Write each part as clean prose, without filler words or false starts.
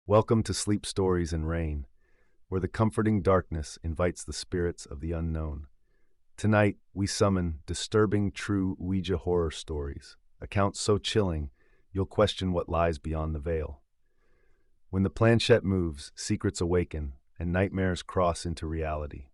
Welcome to Sleep Stories in Rain, where the comforting darkness invites the spirits of the unknown. Tonight, we summon disturbing true Ouija horror stories, accounts so chilling you'll question what lies beyond the veil. When the planchette moves, secrets awaken, and nightmares cross into reality.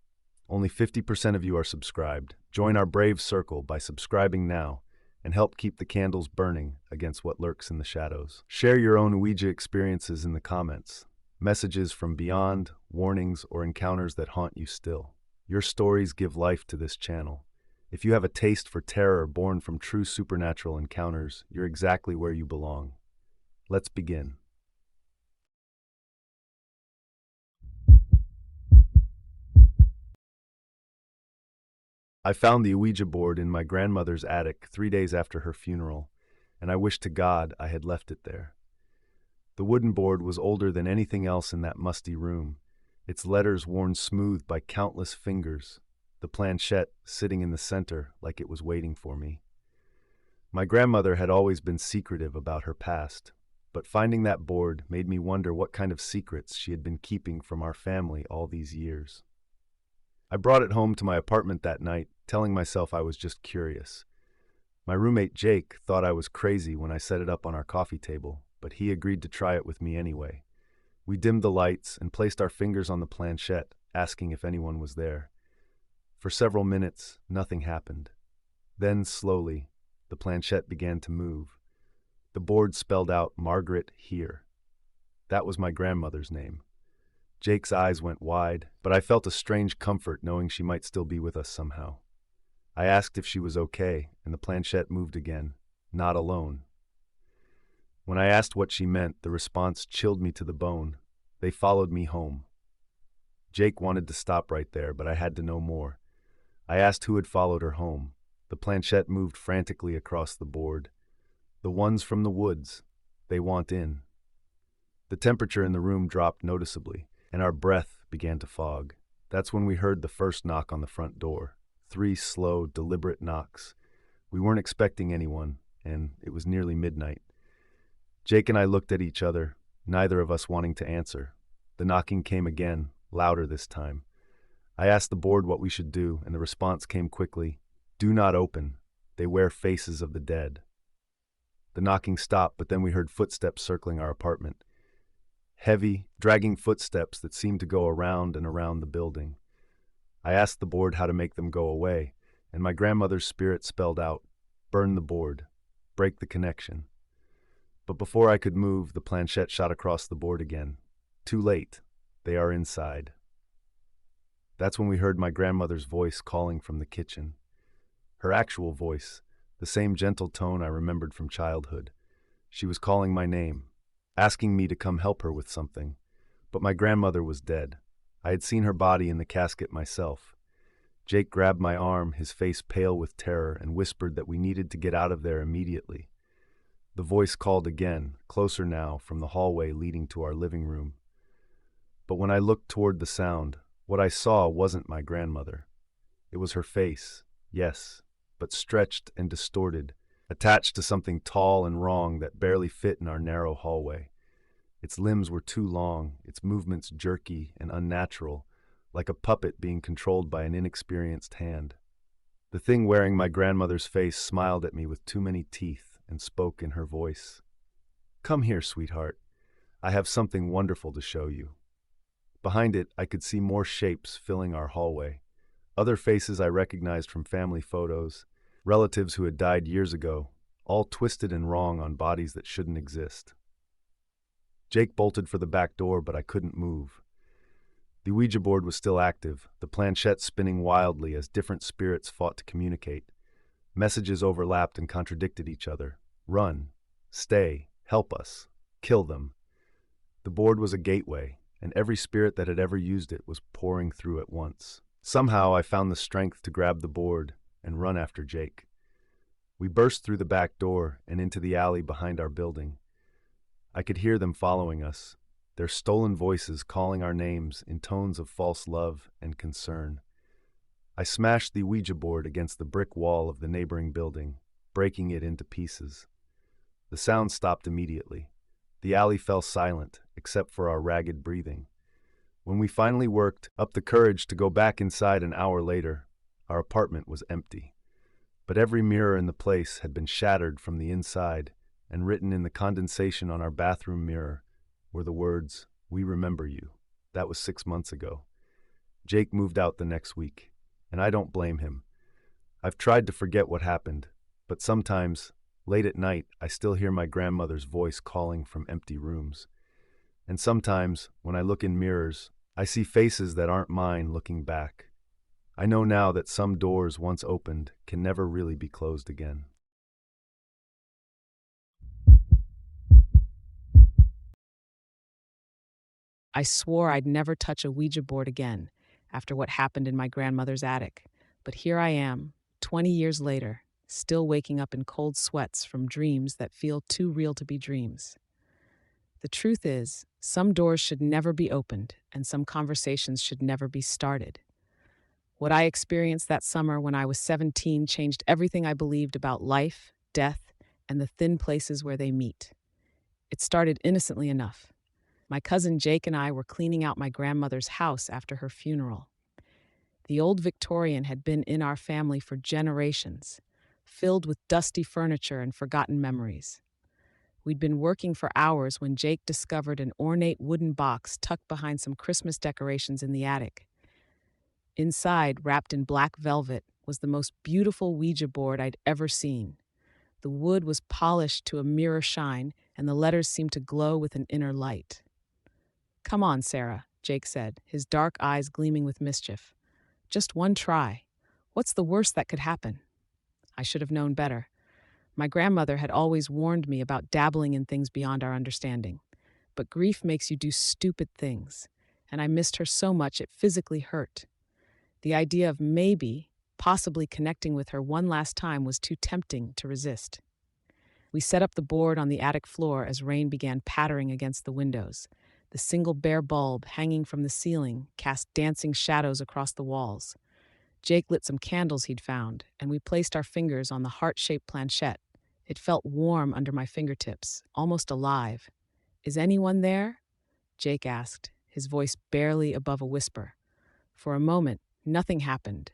Only 50% of you are subscribed. Join our brave circle by subscribing now and help keep the candles burning against what lurks in the shadows. Share your own Ouija experiences in the comments. Messages from beyond, warnings, or encounters that haunt you still. Your stories give life to this channel. If you have a taste for terror born from true supernatural encounters, you're exactly where you belong. Let's begin. I found the Ouija board in my grandmother's attic 3 days after her funeral, and I wish to God I had left it there. The wooden board was older than anything else in that musty room, its letters worn smooth by countless fingers, the planchette sitting in the center like it was waiting for me. My grandmother had always been secretive about her past, but finding that board made me wonder what kind of secrets she had been keeping from our family all these years. I brought it home to my apartment that night, telling myself I was just curious. My roommate Jake thought I was crazy when I set it up on our coffee table, but he agreed to try it with me anyway. We dimmed the lights and placed our fingers on the planchette, asking if anyone was there. For several minutes, nothing happened. Then, slowly, the planchette began to move. The board spelled out Margaret here. That was my grandmother's name. Jake's eyes went wide, but I felt a strange comfort knowing she might still be with us somehow. I asked if she was okay, and the planchette moved again, not alone. When I asked what she meant, the response chilled me to the bone. They followed me home. Jake wanted to stop right there, but I had to know more. I asked who had followed her home. The planchette moved frantically across the board. The ones from the woods. They want in. The temperature in the room dropped noticeably, and our breath began to fog. That's when we heard the first knock on the front door. 3 slow, deliberate knocks. We weren't expecting anyone, and it was nearly midnight. Jake and I looked at each other, neither of us wanting to answer. The knocking came again, louder this time. I asked the board what we should do, and the response came quickly. Do not open. They wear faces of the dead. The knocking stopped, but then we heard footsteps circling our apartment. Heavy, dragging footsteps that seemed to go around and around the building. I asked the board how to make them go away, and my grandmother's spirit spelled out, burn the board, break the connection. But before I could move, the planchette shot across the board again. Too late. They are inside. That's when we heard my grandmother's voice calling from the kitchen. Her actual voice, the same gentle tone I remembered from childhood. She was calling my name, asking me to come help her with something. But my grandmother was dead. I had seen her body in the casket myself. Jake grabbed my arm, his face pale with terror, and whispered that we needed to get out of there immediately. The voice called again, closer now, from the hallway leading to our living room. But when I looked toward the sound, what I saw wasn't my grandmother. It was her face, yes, but stretched and distorted, attached to something tall and wrong that barely fit in our narrow hallway. Its limbs were too long, its movements jerky and unnatural, like a puppet being controlled by an inexperienced hand. The thing wearing my grandmother's face smiled at me with too many teeth and spoke in her voice. Come here, sweetheart. I have something wonderful to show you. Behind it, I could see more shapes filling our hallway. Other faces I recognized from family photos, relatives who had died years ago, all twisted and wrong on bodies that shouldn't exist. Jake bolted for the back door, but I couldn't move. The Ouija board was still active, the planchette spinning wildly as different spirits fought to communicate. Messages overlapped and contradicted each other. Run. Stay. Help us. Kill them. The board was a gateway, and every spirit that had ever used it was pouring through at once. Somehow I found the strength to grab the board and run after Jake. We burst through the back door and into the alley behind our building. I could hear them following us, their stolen voices calling our names in tones of false love and concern. I smashed the Ouija board against the brick wall of the neighboring building, breaking it into pieces. The sound stopped immediately. The alley fell silent, except for our ragged breathing. When we finally worked up the courage to go back inside an hour later, our apartment was empty. But every mirror in the place had been shattered from the inside, and written in the condensation on our bathroom mirror were the words, "We remember you." That was 6 months ago. Jake moved out the next week, and I don't blame him. I've tried to forget what happened, but sometimes, late at night, I still hear my grandmother's voice calling from empty rooms. And sometimes, when I look in mirrors, I see faces that aren't mine looking back. I know now that some doors once opened can never really be closed again. I swore I'd never touch a Ouija board again after what happened in my grandmother's attic. But here I am, 20 years later, still waking up in cold sweats from dreams that feel too real to be dreams. The truth is, some doors should never be opened, and some conversations should never be started. What I experienced that summer when I was 17 changed everything I believed about life, death, and the thin places where they meet. It started innocently enough. My cousin Jake and I were cleaning out my grandmother's house after her funeral. The old Victorian had been in our family for generations, filled with dusty furniture and forgotten memories. We'd been working for hours when Jake discovered an ornate wooden box tucked behind some Christmas decorations in the attic. Inside, wrapped in black velvet, was the most beautiful Ouija board I'd ever seen. The wood was polished to a mirror shine, and the letters seemed to glow with an inner light. "Come on, Sarah," Jake said, his dark eyes gleaming with mischief. "Just one try. What's the worst that could happen?" I should have known better. My grandmother had always warned me about dabbling in things beyond our understanding. But grief makes you do stupid things, and I missed her so much it physically hurt. The idea of maybe, possibly connecting with her one last time was too tempting to resist. We set up the board on the attic floor as rain began pattering against the windows. The single bare bulb hanging from the ceiling cast dancing shadows across the walls. Jake lit some candles he'd found, and we placed our fingers on the heart-shaped planchette. It felt warm under my fingertips, almost alive. "Is anyone there?" Jake asked, his voice barely above a whisper. For a moment, nothing happened.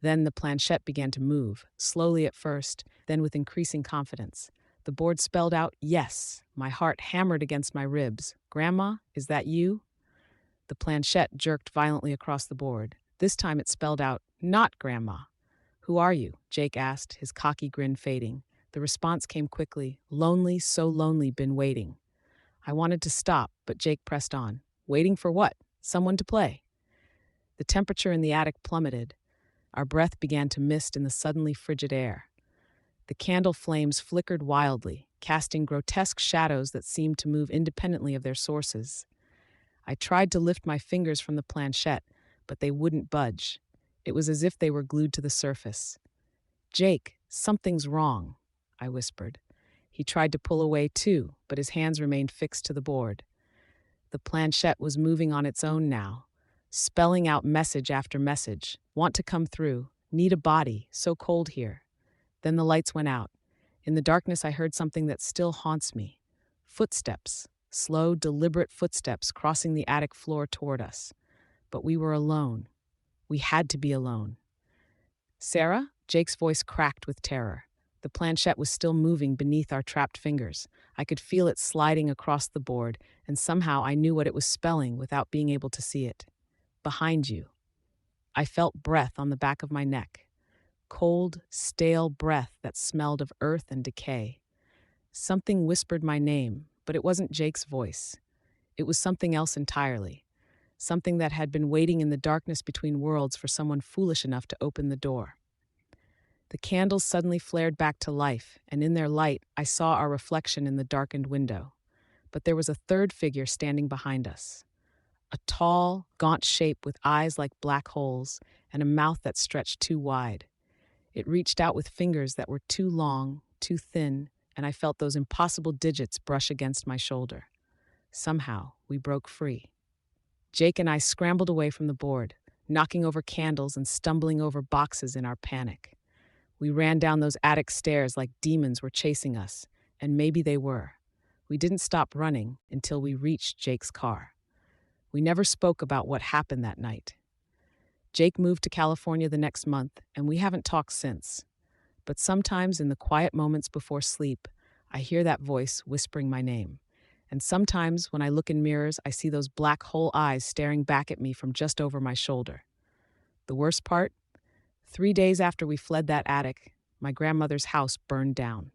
Then the planchette began to move, slowly at first, then with increasing confidence. The board spelled out, "Yes." My heart hammered against my ribs. "Grandma, is that you?" The planchette jerked violently across the board. This time it spelled out, "Not Grandma." "Who are you?" Jake asked, his cocky grin fading. The response came quickly. "Lonely, so lonely, been waiting." I wanted to stop, but Jake pressed on. "Waiting for what? Someone to play." The temperature in the attic plummeted. Our breath began to mist in the suddenly frigid air. The candle flames flickered wildly, casting grotesque shadows that seemed to move independently of their sources. I tried to lift my fingers from the planchette, but they wouldn't budge. It was as if they were glued to the surface. "Jake, something's wrong," I whispered. He tried to pull away too, but his hands remained fixed to the board. The planchette was moving on its own now, spelling out message after message. "Want to come through. Need a body. So cold here." Then the lights went out. In the darkness, I heard something that still haunts me. Footsteps. Slow, deliberate footsteps crossing the attic floor toward us. But we were alone. We had to be alone. "Sarah?" Jake's voice cracked with terror. The planchette was still moving beneath our trapped fingers. I could feel it sliding across the board, and somehow I knew what it was spelling without being able to see it. "Behind you." I felt breath on the back of my neck. Cold, stale breath that smelled of earth and decay. Something whispered my name, but it wasn't Jake's voice. It was something else entirely. Something that had been waiting in the darkness between worlds for someone foolish enough to open the door. The candles suddenly flared back to life, and in their light, I saw our reflection in the darkened window. But there was a third figure standing behind us. A tall, gaunt shape with eyes like black holes and a mouth that stretched too wide. It reached out with fingers that were too long, too thin, and I felt those impossible digits brush against my shoulder. Somehow, we broke free. Jake and I scrambled away from the board, knocking over candles and stumbling over boxes in our panic. We ran down those attic stairs like demons were chasing us, and maybe they were. We didn't stop running until we reached Jake's car. We never spoke about what happened that night. Jake moved to California the next month, and we haven't talked since. But sometimes in the quiet moments before sleep, I hear that voice whispering my name. And sometimes when I look in mirrors, I see those black hole eyes staring back at me from just over my shoulder. The worst part? 3 days after we fled that attic, my grandmother's house burned down.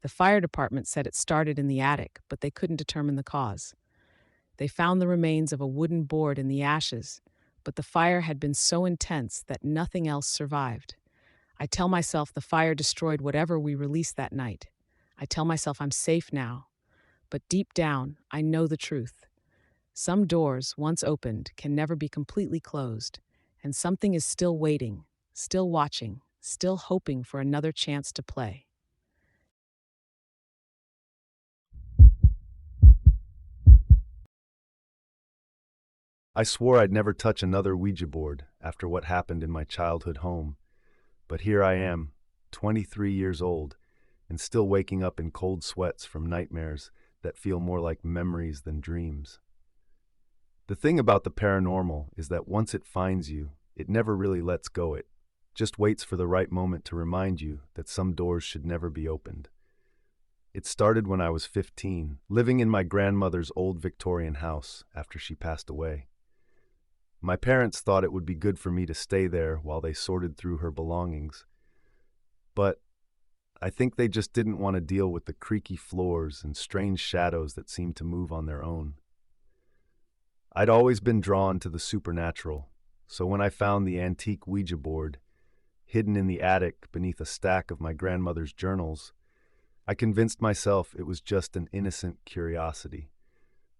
The fire department said it started in the attic, but they couldn't determine the cause. They found the remains of a wooden board in the ashes, but the fire had been so intense that nothing else survived. I tell myself the fire destroyed whatever we released that night. I tell myself I'm safe now, but deep down, I know the truth. Some doors, once opened, can never be completely closed, and something is still waiting, still watching, still hoping for another chance to play. I swore I'd never touch another Ouija board after what happened in my childhood home. But here I am, 23 years old, and still waking up in cold sweats from nightmares that feel more like memories than dreams. The thing about the paranormal is that once it finds you, it never really lets go. It just waits for the right moment to remind you that some doors should never be opened. It started when I was 15, living in my grandmother's old Victorian house after she passed away. My parents thought it would be good for me to stay there while they sorted through her belongings. But I think they just didn't want to deal with the creaky floors and strange shadows that seemed to move on their own. I'd always been drawn to the supernatural, so when I found the antique Ouija board, hidden in the attic beneath a stack of my grandmother's journals, I convinced myself it was just an innocent curiosity.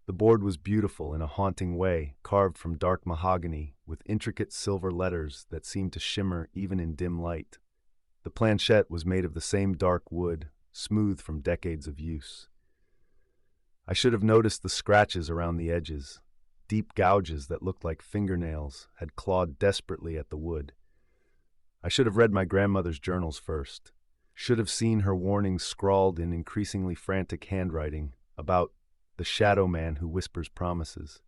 The board was beautiful in a haunting way, carved from dark mahogany with intricate silver letters that seemed to shimmer even in dim light. The planchette was made of the same dark wood, smooth from decades of use. I should have noticed the scratches around the edges. Deep gouges that looked like fingernails had clawed desperately at the wood. I should have read my grandmother's journals first. Should have seen her warnings scrawled in increasingly frantic handwriting about the shadow man who whispers promises.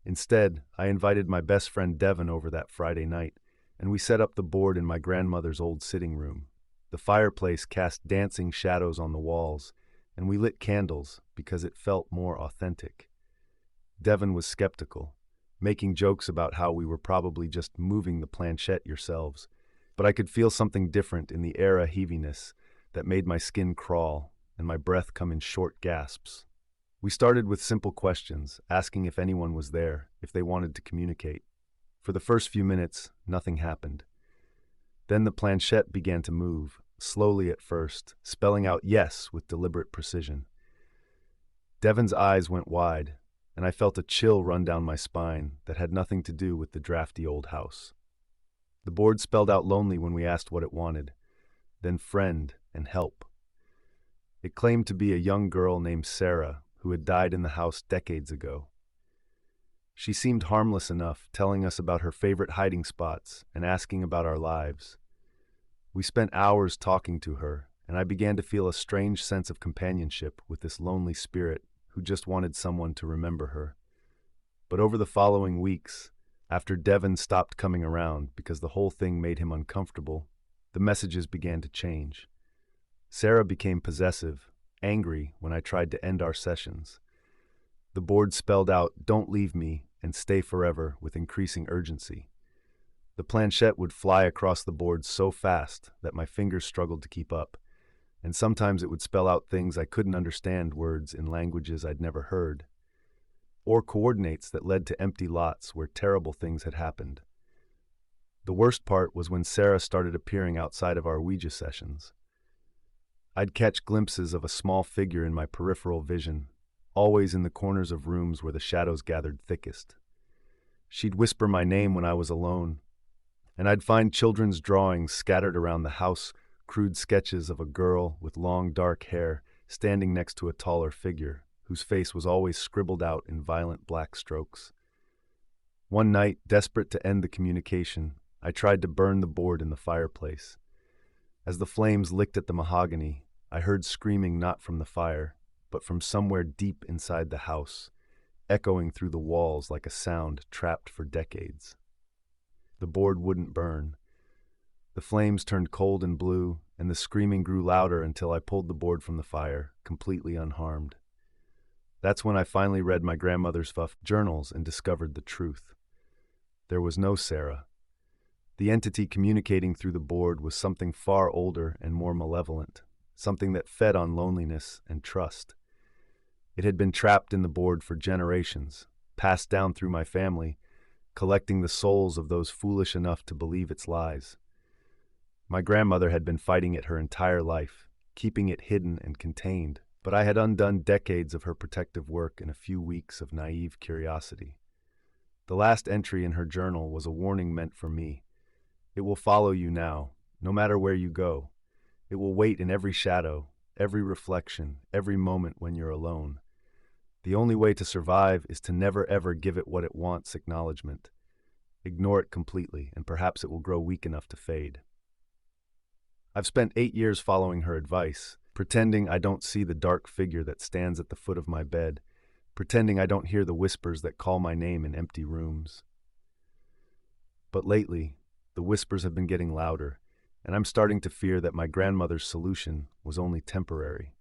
Instead, I invited my best friend Devin over that Friday night, and we set up the board in my grandmother's old sitting room. The fireplace cast dancing shadows on the walls, and we lit candles because it felt more authentic. Devin was skeptical, making jokes about how we were probably just moving the planchette yourselves, but I could feel something different in the air, a heaviness that made my skin crawl and my breath come in short gasps. We started with simple questions, asking if anyone was there, if they wanted to communicate. For the first few minutes, nothing happened. Then the planchette began to move, slowly at first, spelling out yes with deliberate precision. Devin's eyes went wide, and I felt a chill run down my spine that had nothing to do with the drafty old house. The board spelled out lonely when we asked what it wanted, then friend and help. It claimed to be a young girl named Sarah who had died in the house decades ago. She seemed harmless enough, telling us about her favorite hiding spots and asking about our lives. We spent hours talking to her, and I began to feel a strange sense of companionship with this lonely spirit who just wanted someone to remember her. But over the following weeks, after Devin stopped coming around because the whole thing made him uncomfortable, the messages began to change. Sarah became possessive, angry when I tried to end our sessions. The board spelled out, "Don't leave me," and "Stay forever," with increasing urgency. The planchette would fly across the board so fast that my fingers struggled to keep up, and sometimes it would spell out things I couldn't understand, words in languages I'd never heard, or coordinates that led to empty lots where terrible things had happened. The worst part was when Sarah started appearing outside of our Ouija sessions. I'd catch glimpses of a small figure in my peripheral vision, always in the corners of rooms where the shadows gathered thickest. She'd whisper my name when I was alone, and I'd find children's drawings scattered around the house, crude sketches of a girl with long dark hair standing next to a taller figure, whose face was always scribbled out in violent black strokes. One night, desperate to end the communication, I tried to burn the board in the fireplace. As the flames licked at the mahogany, I heard screaming not from the fire, but from somewhere deep inside the house, echoing through the walls like a sound trapped for decades. The board wouldn't burn. The flames turned cold and blue, and the screaming grew louder until I pulled the board from the fire, completely unharmed. That's when I finally read my grandmother's journals and discovered the truth. There was no Sarah. The entity communicating through the board was something far older and more malevolent, something that fed on loneliness and trust. It had been trapped in the board for generations, passed down through my family, collecting the souls of those foolish enough to believe its lies. My grandmother had been fighting it her entire life, keeping it hidden and contained, but I had undone decades of her protective work in a few weeks of naive curiosity. The last entry in her journal was a warning meant for me. It will follow you now, no matter where you go. It will wait in every shadow, every reflection, every moment when you're alone. The only way to survive is to never ever give it what it wants acknowledgement. Ignore it completely, and perhaps it will grow weak enough to fade. I've spent 8 years following her advice, pretending I don't see the dark figure that stands at the foot of my bed, pretending I don't hear the whispers that call my name in empty rooms. But lately, the whispers have been getting louder, and I'm starting to fear that my grandmother's solution was only temporary.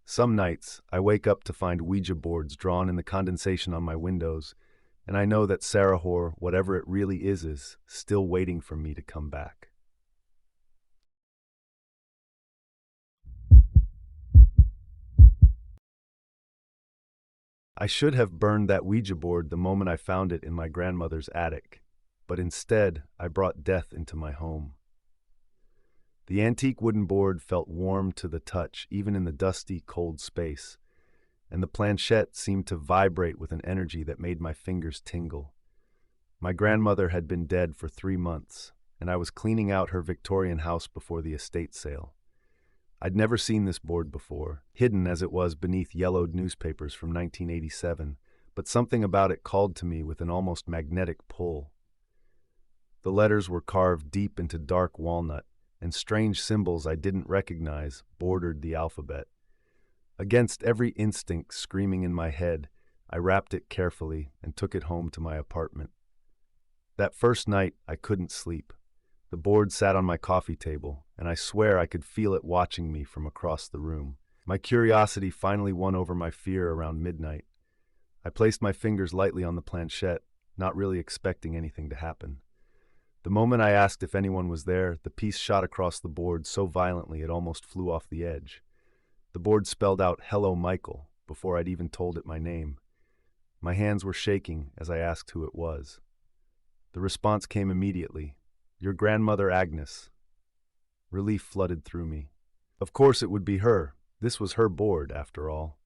Some nights, I wake up to find Ouija boards drawn in the condensation on my windows, and I know that Sarahor, whatever it really is still waiting for me to come back. I should have burned that Ouija board the moment I found it in my grandmother's attic, but instead I brought death into my home. The antique wooden board felt warm to the touch, even in the dusty, cold space, and the planchette seemed to vibrate with an energy that made my fingers tingle. My grandmother had been dead for 3 months, and I was cleaning out her Victorian house before the estate sale. I'd never seen this board before, hidden as it was beneath yellowed newspapers from 1987, but something about it called to me with an almost magnetic pull. The letters were carved deep into dark walnut, and strange symbols I didn't recognize bordered the alphabet. Against every instinct screaming in my head, I wrapped it carefully and took it home to my apartment. That first night, I couldn't sleep. The board sat on my coffee table, and I swear I could feel it watching me from across the room. My curiosity finally won over my fear around midnight. I placed my fingers lightly on the planchette, not really expecting anything to happen. The moment I asked if anyone was there, the piece shot across the board so violently it almost flew off the edge. The board spelled out, "Hello, Michael," before I'd even told it my name. My hands were shaking as I asked who it was. The response came immediately. "Your grandmother Agnes." Relief flooded through me. Of course it would be her. This was her board, after all.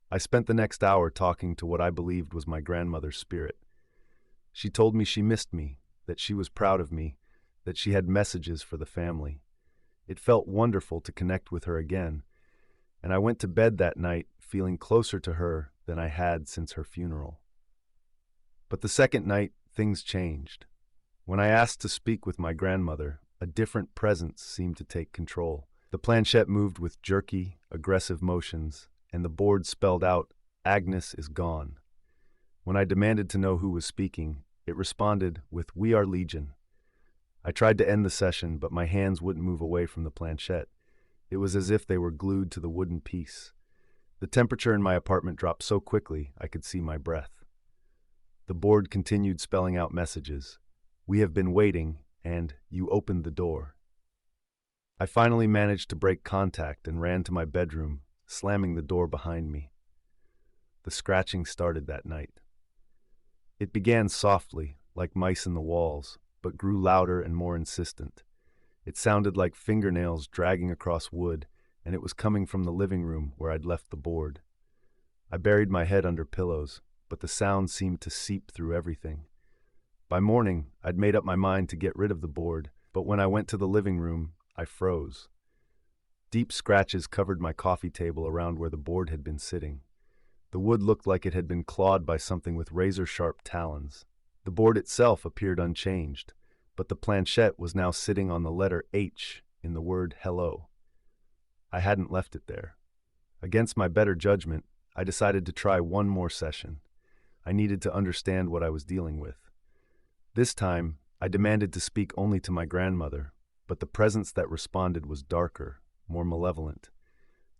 I spent the next hour talking to what I believed was my grandmother's spirit. She told me she missed me, that she was proud of me, that she had messages for the family. It felt wonderful to connect with her again, and I went to bed that night feeling closer to her than I had since her funeral. But the second night, things changed. When I asked to speak with my grandmother, a different presence seemed to take control. The planchette moved with jerky, aggressive motions, and the board spelled out, "Agnes is gone." When I demanded to know who was speaking, it responded with, "We are Legion." I tried to end the session, but my hands wouldn't move away from the planchette. It was as if they were glued to the wooden piece. The temperature in my apartment dropped so quickly I could see my breath. The board continued spelling out messages. "We have been waiting," and "You opened the door." I finally managed to break contact and ran to my bedroom, slamming the door behind me. The scratching started that night. It began softly, like mice in the walls, but grew louder and more insistent. It sounded like fingernails dragging across wood, and it was coming from the living room where I'd left the board. I buried my head under pillows, but the sound seemed to seep through everything. By morning, I'd made up my mind to get rid of the board, but when I went to the living room, I froze. Deep scratches covered my coffee table around where the board had been sitting. The wood looked like it had been clawed by something with razor-sharp talons. The board itself appeared unchanged, but the planchette was now sitting on the letter H in the word hello. I hadn't left it there. Against my better judgment, I decided to try one more session. I needed to understand what I was dealing with. This time, I demanded to speak only to my grandmother, but the presence that responded was darker, more malevolent.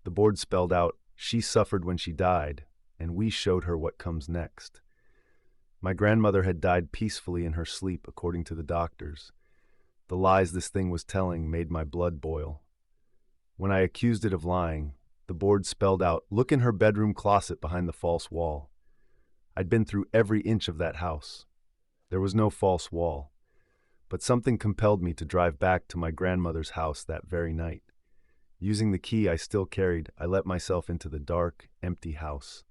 The board spelled out, "She suffered when she died, and we showed her what comes next." My grandmother had died peacefully in her sleep, according to the doctors. The lies this thing was telling made my blood boil. When I accused it of lying, the board spelled out, "Look in her bedroom closet behind the false wall." I'd been through every inch of that house. There was no false wall, but something compelled me to drive back to my grandmother's house that very night. Using the key I still carried, I let myself into the dark, empty house.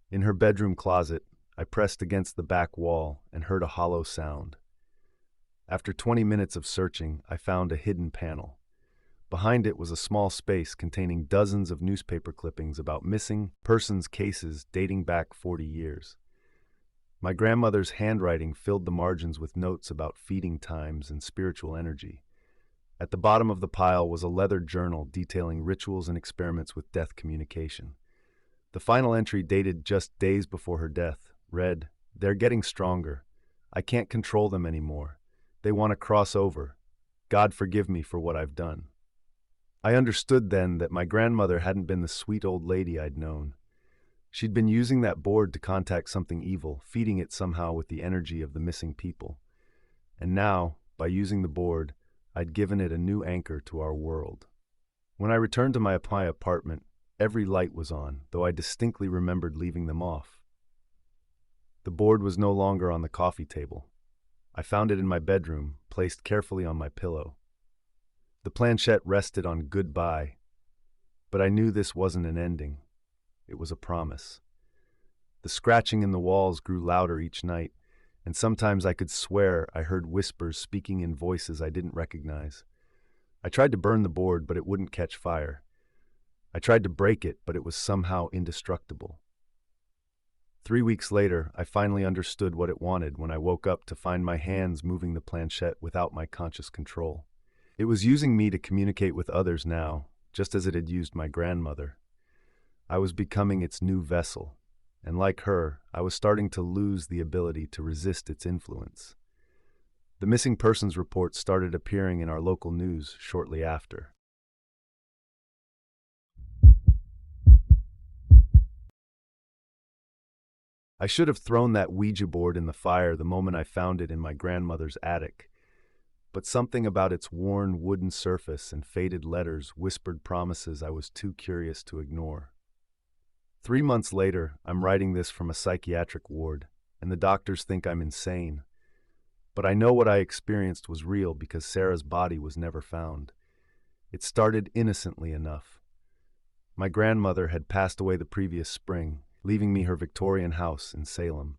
In her bedroom closet, I pressed against the back wall and heard a hollow sound. After 20 minutes of searching, I found a hidden panel. Behind it was a small space containing dozens of newspaper clippings about missing persons cases dating back 40 years. My grandmother's handwriting filled the margins with notes about feeding times and spiritual energy. At the bottom of the pile was a leather journal detailing rituals and experiments with death communication. The final entry, dated just days before her death, read, "They're getting stronger. I can't control them anymore. They want to cross over. God forgive me for what I've done." I understood then that my grandmother hadn't been the sweet old lady I'd known. She'd been using that board to contact something evil, feeding it somehow with the energy of the missing people. And now, by using the board, I'd given it a new anchor to our world. When I returned to my apartment, every light was on, though I distinctly remembered leaving them off. The board was no longer on the coffee table. I found it in my bedroom, placed carefully on my pillow. The planchette rested on goodbye, but I knew this wasn't an ending. It was a promise. The scratching in the walls grew louder each night, and sometimes I could swear I heard whispers speaking in voices I didn't recognize. I tried to burn the board, but it wouldn't catch fire. I tried to break it, but it was somehow indestructible. 3 weeks later, I finally understood what it wanted when I woke up to find my hands moving the planchette without my conscious control. It was using me to communicate with others now, just as it had used my grandmother. I was becoming its new vessel, and like her, I was starting to lose the ability to resist its influence. The missing persons report started appearing in our local news shortly after. I should have thrown that Ouija board in the fire the moment I found it in my grandmother's attic, but something about its worn wooden surface and faded letters whispered promises I was too curious to ignore. 3 months later, I'm writing this from a psychiatric ward, and the doctors think I'm insane. But I know what I experienced was real because Sarah's body was never found. It started innocently enough. My grandmother had passed away the previous spring, leaving me her Victorian house in Salem.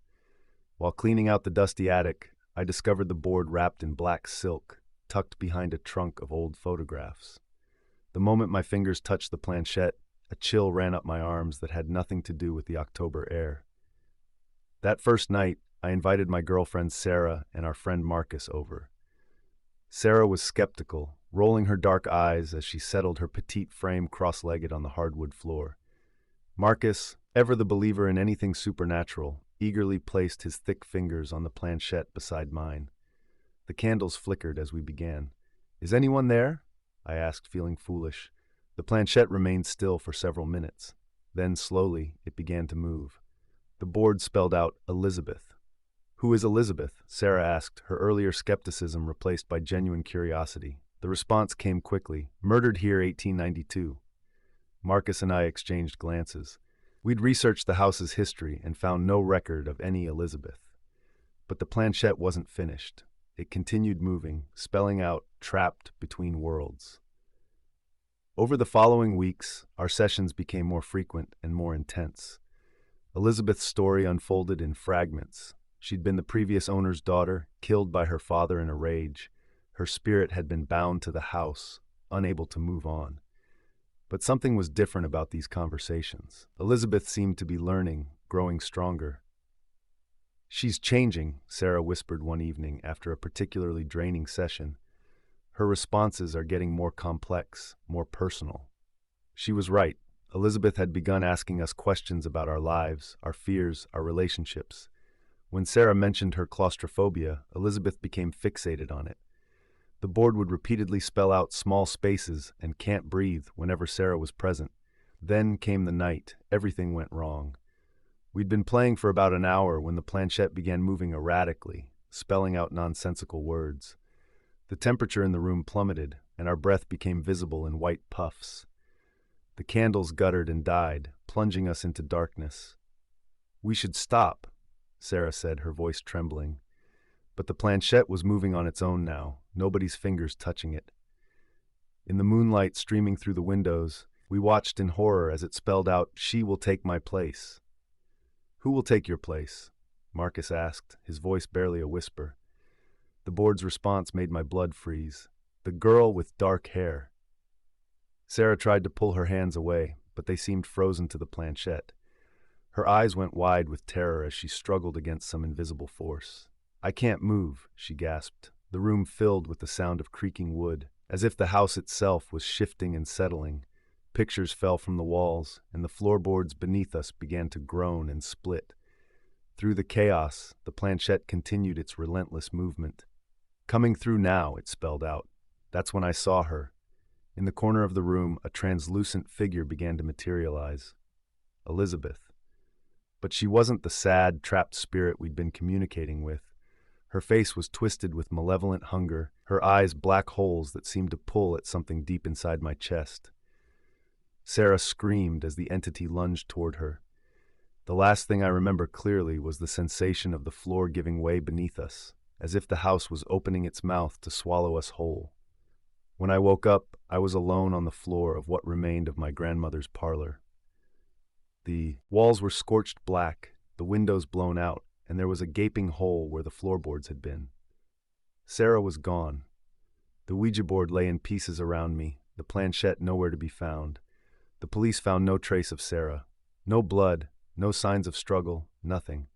While cleaning out the dusty attic, I discovered the board wrapped in black silk, tucked behind a trunk of old photographs. The moment my fingers touched the planchette, a chill ran up my arms that had nothing to do with the October air. That first night, I invited my girlfriend Sarah and our friend Marcus over. Sarah was skeptical, rolling her dark eyes as she settled her petite frame cross-legged on the hardwood floor. Marcus, ever the believer in anything supernatural, eagerly placed his thick fingers on the planchette beside mine. The candles flickered as we began. "Is anyone there?" I asked, feeling foolish. The planchette remained still for several minutes. Then, slowly, it began to move. The board spelled out Elizabeth. "Who is Elizabeth?" Sarah asked, her earlier skepticism replaced by genuine curiosity. The response came quickly. "Murdered here 1892. Marcus and I exchanged glances. We'd researched the house's history and found no record of any Elizabeth. But the planchette wasn't finished. It continued moving, spelling out "trapped between worlds." Over the following weeks, our sessions became more frequent and more intense. Elizabeth's story unfolded in fragments. She'd been the previous owner's daughter, killed by her father in a rage. Her spirit had been bound to the house, unable to move on. But something was different about these conversations. Elizabeth seemed to be learning, growing stronger. "She's changing," Sarah whispered one evening after a particularly draining session. "Her responses are getting more complex, more personal." She was right. Elizabeth had begun asking us questions about our lives, our fears, our relationships. When Sarah mentioned her claustrophobia, Elizabeth became fixated on it. The board would repeatedly spell out small spaces and can't breathe whenever Sarah was present. Then came the night. Everything went wrong. We'd been playing for about an hour when the planchette began moving erratically, spelling out nonsensical words. The temperature in the room plummeted, and our breath became visible in white puffs. The candles guttered and died, plunging us into darkness. "We should stop," Sarah said, her voice trembling. But the planchette was moving on its own now, nobody's fingers touching it. In the moonlight streaming through the windows, we watched in horror as it spelled out, "She will take my place." "Who will take your place?" Marcus asked, his voice barely a whisper. The board's response made my blood freeze. "The girl with dark hair." Sarah tried to pull her hands away, but they seemed frozen to the planchette. Her eyes went wide with terror as she struggled against some invisible force. "I can't move," she gasped. The room filled with the sound of creaking wood, as if the house itself was shifting and settling. Pictures fell from the walls, and the floorboards beneath us began to groan and split. Through the chaos, the planchette continued its relentless movement. "Coming through now," it spelled out. That's when I saw her. In the corner of the room, a translucent figure began to materialize. Elizabeth. But she wasn't the sad, trapped spirit we'd been communicating with. Her face was twisted with malevolent hunger, her eyes black holes that seemed to pull at something deep inside my chest. Sarah screamed as the entity lunged toward her. The last thing I remember clearly was the sensation of the floor giving way beneath us, as if the house was opening its mouth to swallow us whole. When I woke up, I was alone on the floor of what remained of my grandmother's parlor. The walls were scorched black, the windows blown out, and there was a gaping hole where the floorboards had been. Sarah was gone. The Ouija board lay in pieces around me, the planchette nowhere to be found. The police found no trace of Sarah. No blood, no signs of struggle, nothing.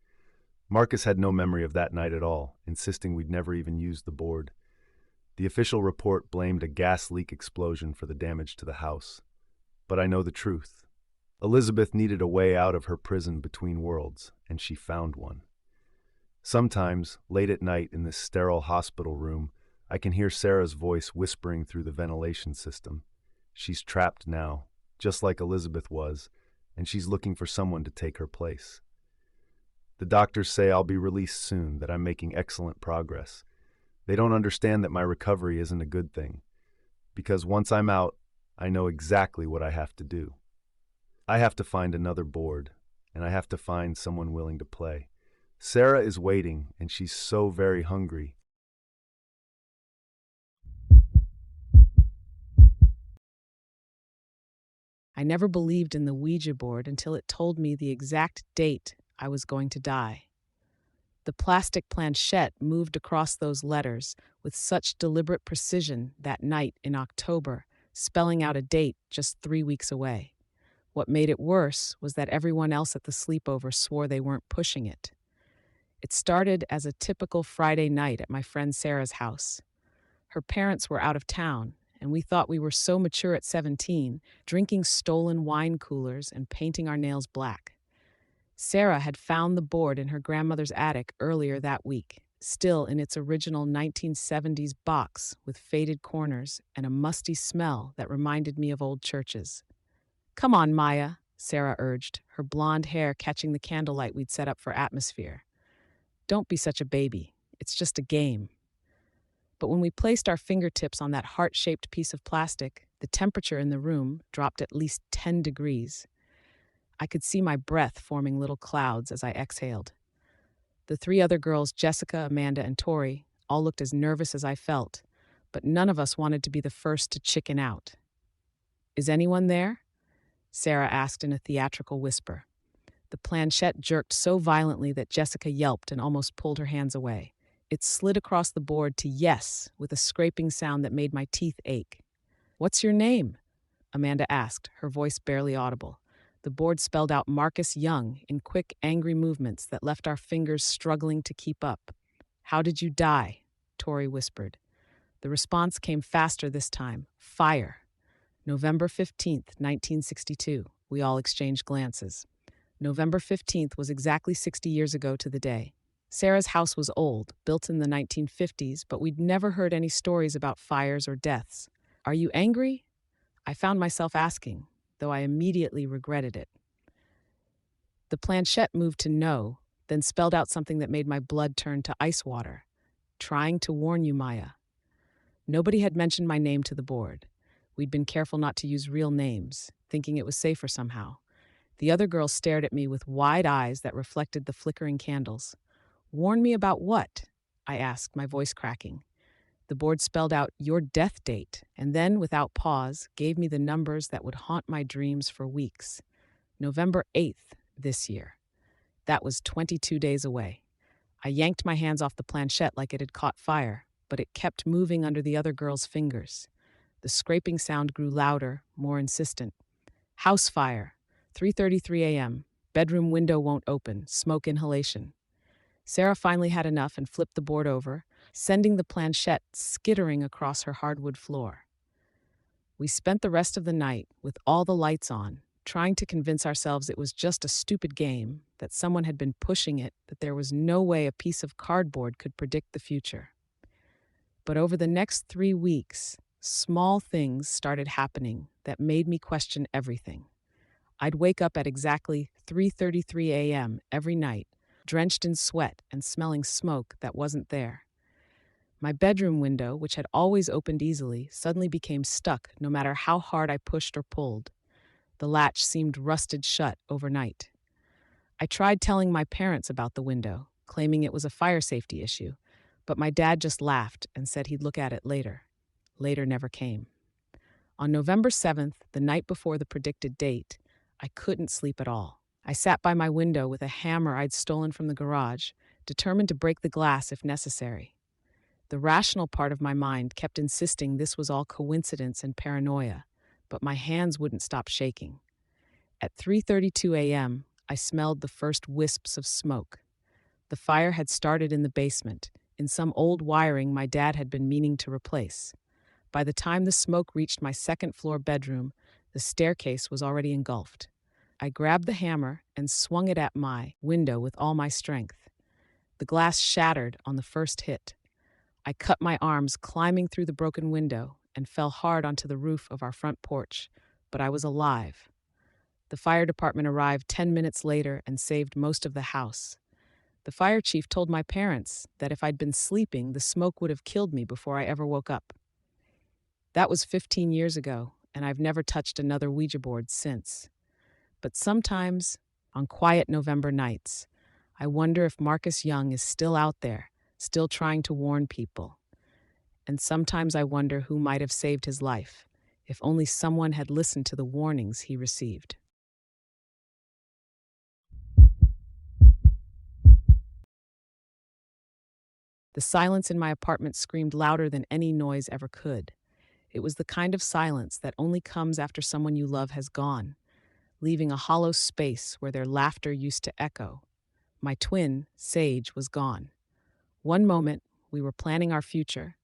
Marcus had no memory of that night at all, insisting we'd never even used the board. The official report blamed a gas leak explosion for the damage to the house. But I know the truth. Elizabeth needed a way out of her prison between worlds, and she found one. Sometimes, late at night in this sterile hospital room, I can hear Sarah's voice whispering through the ventilation system. She's trapped now, just like Elizabeth was, and she's looking for someone to take her place. The doctors say I'll be released soon, that I'm making excellent progress. They don't understand that my recovery isn't a good thing, because once I'm out, I know exactly what I have to do. I have to find another board, and I have to find someone willing to play. Sarah is waiting, and she's so very hungry. I never believed in the Ouija board until it told me the exact date I was going to die. The plastic planchette moved across those letters with such deliberate precision that night in October, spelling out a date just 3 weeks away. What made it worse was that everyone else at the sleepover swore they weren't pushing it. It started as a typical Friday night at my friend Sarah's house. Her parents were out of town, and we thought we were so mature at 17, drinking stolen wine coolers and painting our nails black. Sarah had found the board in her grandmother's attic earlier that week, still in its original 1970s box with faded corners and a musty smell that reminded me of old churches. "Come on, Maya," Sarah urged, her blonde hair catching the candlelight we'd set up for atmosphere. "Don't be such a baby. It's just a game." But when we placed our fingertips on that heart-shaped piece of plastic, the temperature in the room dropped at least 10 degrees. I could see my breath forming little clouds as I exhaled. The 3 other girls, Jessica, Amanda, and Tori, all looked as nervous as I felt, but none of us wanted to be the first to chicken out. "Is anyone there?" Sarah asked in a theatrical whisper. The planchette jerked so violently that Jessica yelped and almost pulled her hands away. It slid across the board to yes with a scraping sound that made my teeth ache. "What's your name?" Amanda asked, her voice barely audible. The board spelled out Marcus Young in quick, angry movements that left our fingers struggling to keep up. "How did you die?" Tori whispered. The response came faster this time. "Fire. November 15th, 1962. We all exchanged glances. November 15th was exactly 60 years ago to the day. Sarah's house was old, built in the 1950s, but we'd never heard any stories about fires or deaths. Are you angry? I found myself asking, though I immediately regretted it. The planchette moved to no, then spelled out something that made my blood turn to ice water. Trying to warn you, Maya. Nobody had mentioned my name to the board. We'd been careful not to use real names, thinking it was safer somehow. The other girls stared at me with wide eyes that reflected the flickering candles. Warn me about what? I asked, my voice cracking. The board spelled out your death date, and then, without pause, gave me the numbers that would haunt my dreams for weeks. November 8th this year. That was 22 days away. I yanked my hands off the planchette like it had caught fire, but it kept moving under the other girl's fingers. The scraping sound grew louder, more insistent. House fire. 3:33 a.m. Bedroom window won't open. Smoke inhalation. Sarah finally had enough and flipped the board over, sending the planchette skittering across her hardwood floor. We spent the rest of the night, with all the lights on, trying to convince ourselves it was just a stupid game, that someone had been pushing it, that there was no way a piece of cardboard could predict the future. But over the next 3 weeks, small things started happening that made me question everything. I'd wake up at exactly 3:33 a.m. every night, drenched in sweat and smelling smoke that wasn't there. My bedroom window, which had always opened easily, suddenly became stuck no matter how hard I pushed or pulled. The latch seemed rusted shut overnight. I tried telling my parents about the window, claiming it was a fire safety issue, but my dad just laughed and said he'd look at it later. Later never came. On November 7th, the night before the predicted date, I couldn't sleep at all. I sat by my window with a hammer I'd stolen from the garage, determined to break the glass if necessary. The rational part of my mind kept insisting this was all coincidence and paranoia, but my hands wouldn't stop shaking. At 3:32 a.m., I smelled the first wisps of smoke. The fire had started in the basement, in some old wiring my dad had been meaning to replace. By the time the smoke reached my second-floor bedroom, the staircase was already engulfed. I grabbed the hammer and swung it at my window with all my strength. The glass shattered on the first hit. I cut my arms climbing through the broken window and fell hard onto the roof of our front porch, but I was alive. The fire department arrived 10 minutes later and saved most of the house. The fire chief told my parents that if I'd been sleeping, the smoke would have killed me before I ever woke up. That was 15 years ago, and I've never touched another Ouija board since. But sometimes, on quiet November nights, I wonder if Marcus Young is still out there, still trying to warn people. And sometimes I wonder who might have saved his life, if only someone had listened to the warnings he received. The silence in my apartment screamed louder than any noise ever could. It was the kind of silence that only comes after someone you love has gone, leaving a hollow space where their laughter used to echo. My twin, Sage, was gone. One moment, we were planning our future.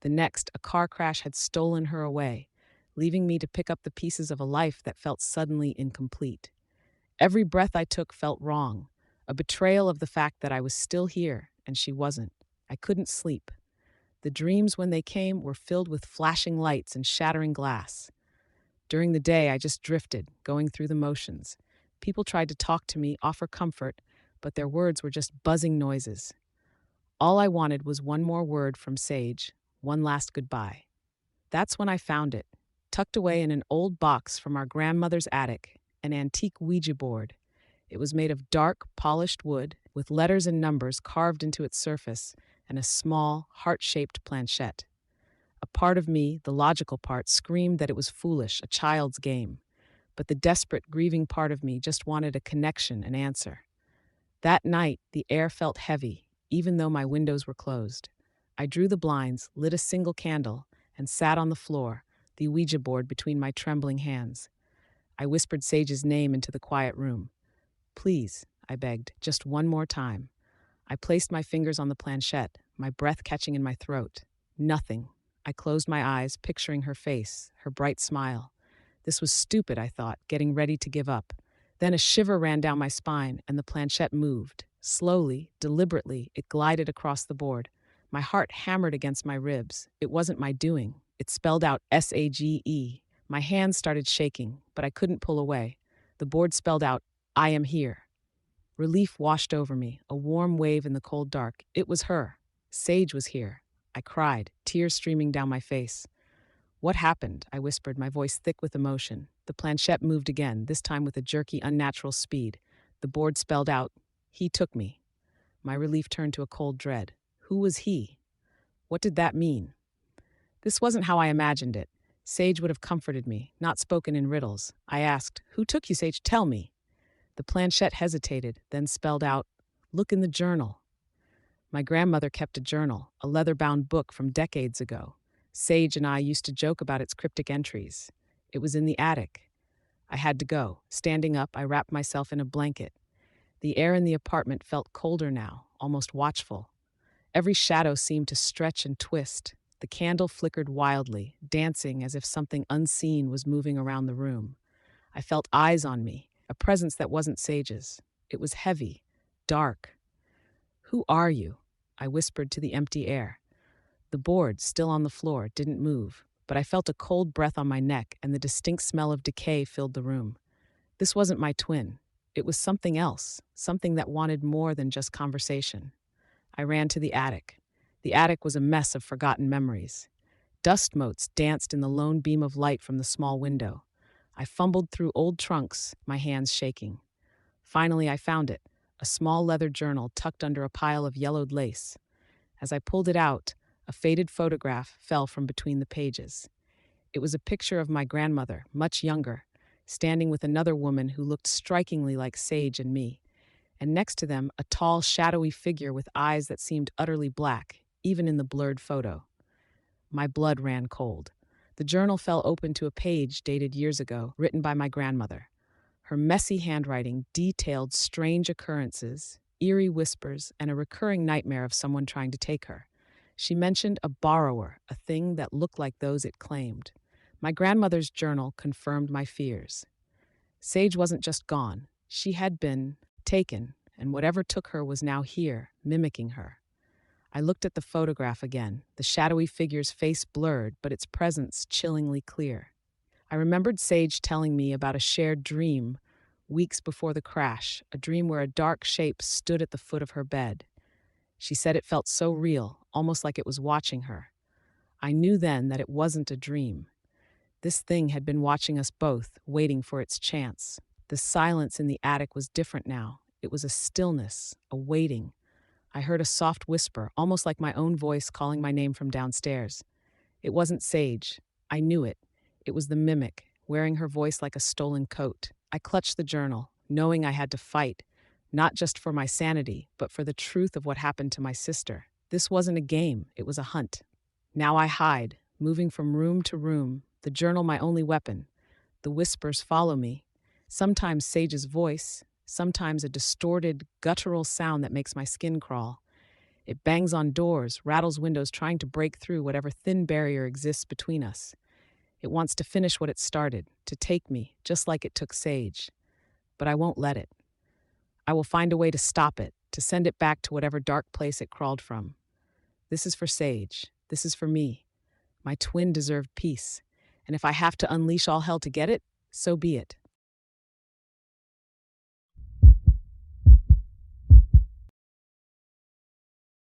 The next, a car crash had stolen her away, leaving me to pick up the pieces of a life that felt suddenly incomplete. Every breath I took felt wrong, a betrayal of the fact that I was still here and she wasn't. I couldn't sleep. The dreams, when they came, were filled with flashing lights and shattering glass. During the day, I just drifted, going through the motions. People tried to talk to me, offer comfort, but their words were just buzzing noises. All I wanted was one more word from Sage, one last goodbye. That's when I found it, tucked away in an old box from our grandmother's attic, an antique Ouija board. It was made of dark, polished wood, with letters and numbers carved into its surface, and a small, heart-shaped planchette. A part of me, the logical part, screamed that it was foolish, a child's game. But the desperate, grieving part of me just wanted a connection, an answer. That night, the air felt heavy, even though my windows were closed. I drew the blinds, lit a single candle, and sat on the floor, the Ouija board between my trembling hands. I whispered Sage's name into the quiet room. Please, I begged, just one more time. I placed my fingers on the planchette, my breath catching in my throat. Nothing. I closed my eyes, picturing her face, her bright smile. This was stupid, I thought, getting ready to give up. Then a shiver ran down my spine, and the planchette moved. Slowly, deliberately, it glided across the board. My heart hammered against my ribs. It wasn't my doing. It spelled out SAGE. My hands started shaking, but I couldn't pull away. The board spelled out, I am here. Relief washed over me, a warm wave in the cold dark. It was her. Sage was here. I cried, tears streaming down my face. What happened? I whispered, my voice thick with emotion. The planchette moved again, this time with a jerky, unnatural speed. The board spelled out, he took me. My relief turned to a cold dread. Who was he? What did that mean? This wasn't how I imagined it. Sage would have comforted me, not spoken in riddles. I asked, who took you, Sage? Tell me. The planchette hesitated, then spelled out, look in the journal. My grandmother kept a journal, a leather-bound book from decades ago. Sage and I used to joke about its cryptic entries. It was in the attic. I had to go. Standing up, I wrapped myself in a blanket. The air in the apartment felt colder now, almost watchful. Every shadow seemed to stretch and twist. The candle flickered wildly, dancing as if something unseen was moving around the room. I felt eyes on me, a presence that wasn't Sage's. It was heavy, dark. Who are you? I whispered to the empty air. The board, still on the floor, didn't move, but I felt a cold breath on my neck and the distinct smell of decay filled the room. This wasn't my twin. It was something else, something that wanted more than just conversation. I ran to the attic. The attic was a mess of forgotten memories. Dust motes danced in the lone beam of light from the small window. I fumbled through old trunks, my hands shaking. Finally, I found it, a small leather journal tucked under a pile of yellowed lace. As I pulled it out, a faded photograph fell from between the pages. It was a picture of my grandmother, much younger, standing with another woman who looked strikingly like Sage and me, and next to them, a tall, shadowy figure with eyes that seemed utterly black, even in the blurred photo. My blood ran cold. The journal fell open to a page dated years ago, written by my grandmother. Her messy handwriting detailed strange occurrences, eerie whispers, and a recurring nightmare of someone trying to take her. She mentioned a borrower, a thing that looked like those it claimed. My grandmother's journal confirmed my fears. Sage wasn't just gone. She had been taken, and whatever took her was now here, mimicking her. I looked at the photograph again, the shadowy figure's face blurred, but its presence chillingly clear. I remembered Sage telling me about a shared dream weeks before the crash, a dream where a dark shape stood at the foot of her bed. She said it felt so real, almost like it was watching her. I knew then that it wasn't a dream. This thing had been watching us both, waiting for its chance. The silence in the attic was different now. It was a stillness, a waiting. I heard a soft whisper, almost like my own voice calling my name from downstairs. It wasn't Sage. I knew it. It was the mimic, wearing her voice like a stolen coat. I clutched the journal, knowing I had to fight, not just for my sanity, but for the truth of what happened to my sister. This wasn't a game, it was a hunt. Now I hide, moving from room to room, the journal my only weapon. The whispers follow me. Sometimes Sage's voice, sometimes a distorted, guttural sound that makes my skin crawl. It bangs on doors, rattles windows, trying to break through whatever thin barrier exists between us. It wants to finish what it started, to take me, just like it took Sage. But I won't let it. I will find a way to stop it, to send it back to whatever dark place it crawled from. This is for Sage. This is for me. My twin deserved peace. And if I have to unleash all hell to get it, so be it.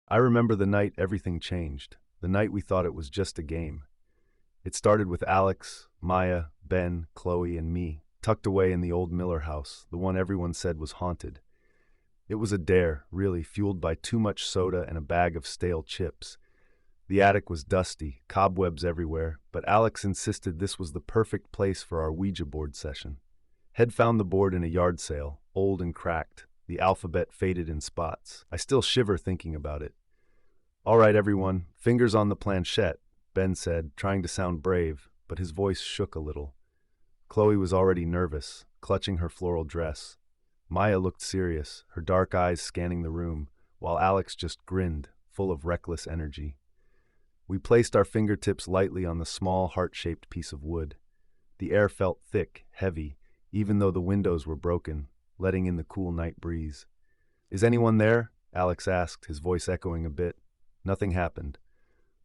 I remember the night everything changed, the night we thought it was just a game. It started with Alex, Maya, Ben, Chloe, and me, tucked away in the old Miller house, the one everyone said was haunted. It was a dare, really, fueled by too much soda and a bag of stale chips. The attic was dusty, cobwebs everywhere, but Alex insisted this was the perfect place for our Ouija board session. Had found the board in a yard sale, old and cracked, the alphabet faded in spots. I still shiver thinking about it. "All right, everyone, fingers on the planchette," Ben said, trying to sound brave, but his voice shook a little. Chloe was already nervous, clutching her floral dress. Maya looked serious, her dark eyes scanning the room, while Alex just grinned, full of reckless energy. We placed our fingertips lightly on the small heart-shaped piece of wood. The air felt thick, heavy, even though the windows were broken, letting in the cool night breeze. "Is anyone there?" Alex asked, his voice echoing a bit. Nothing happened.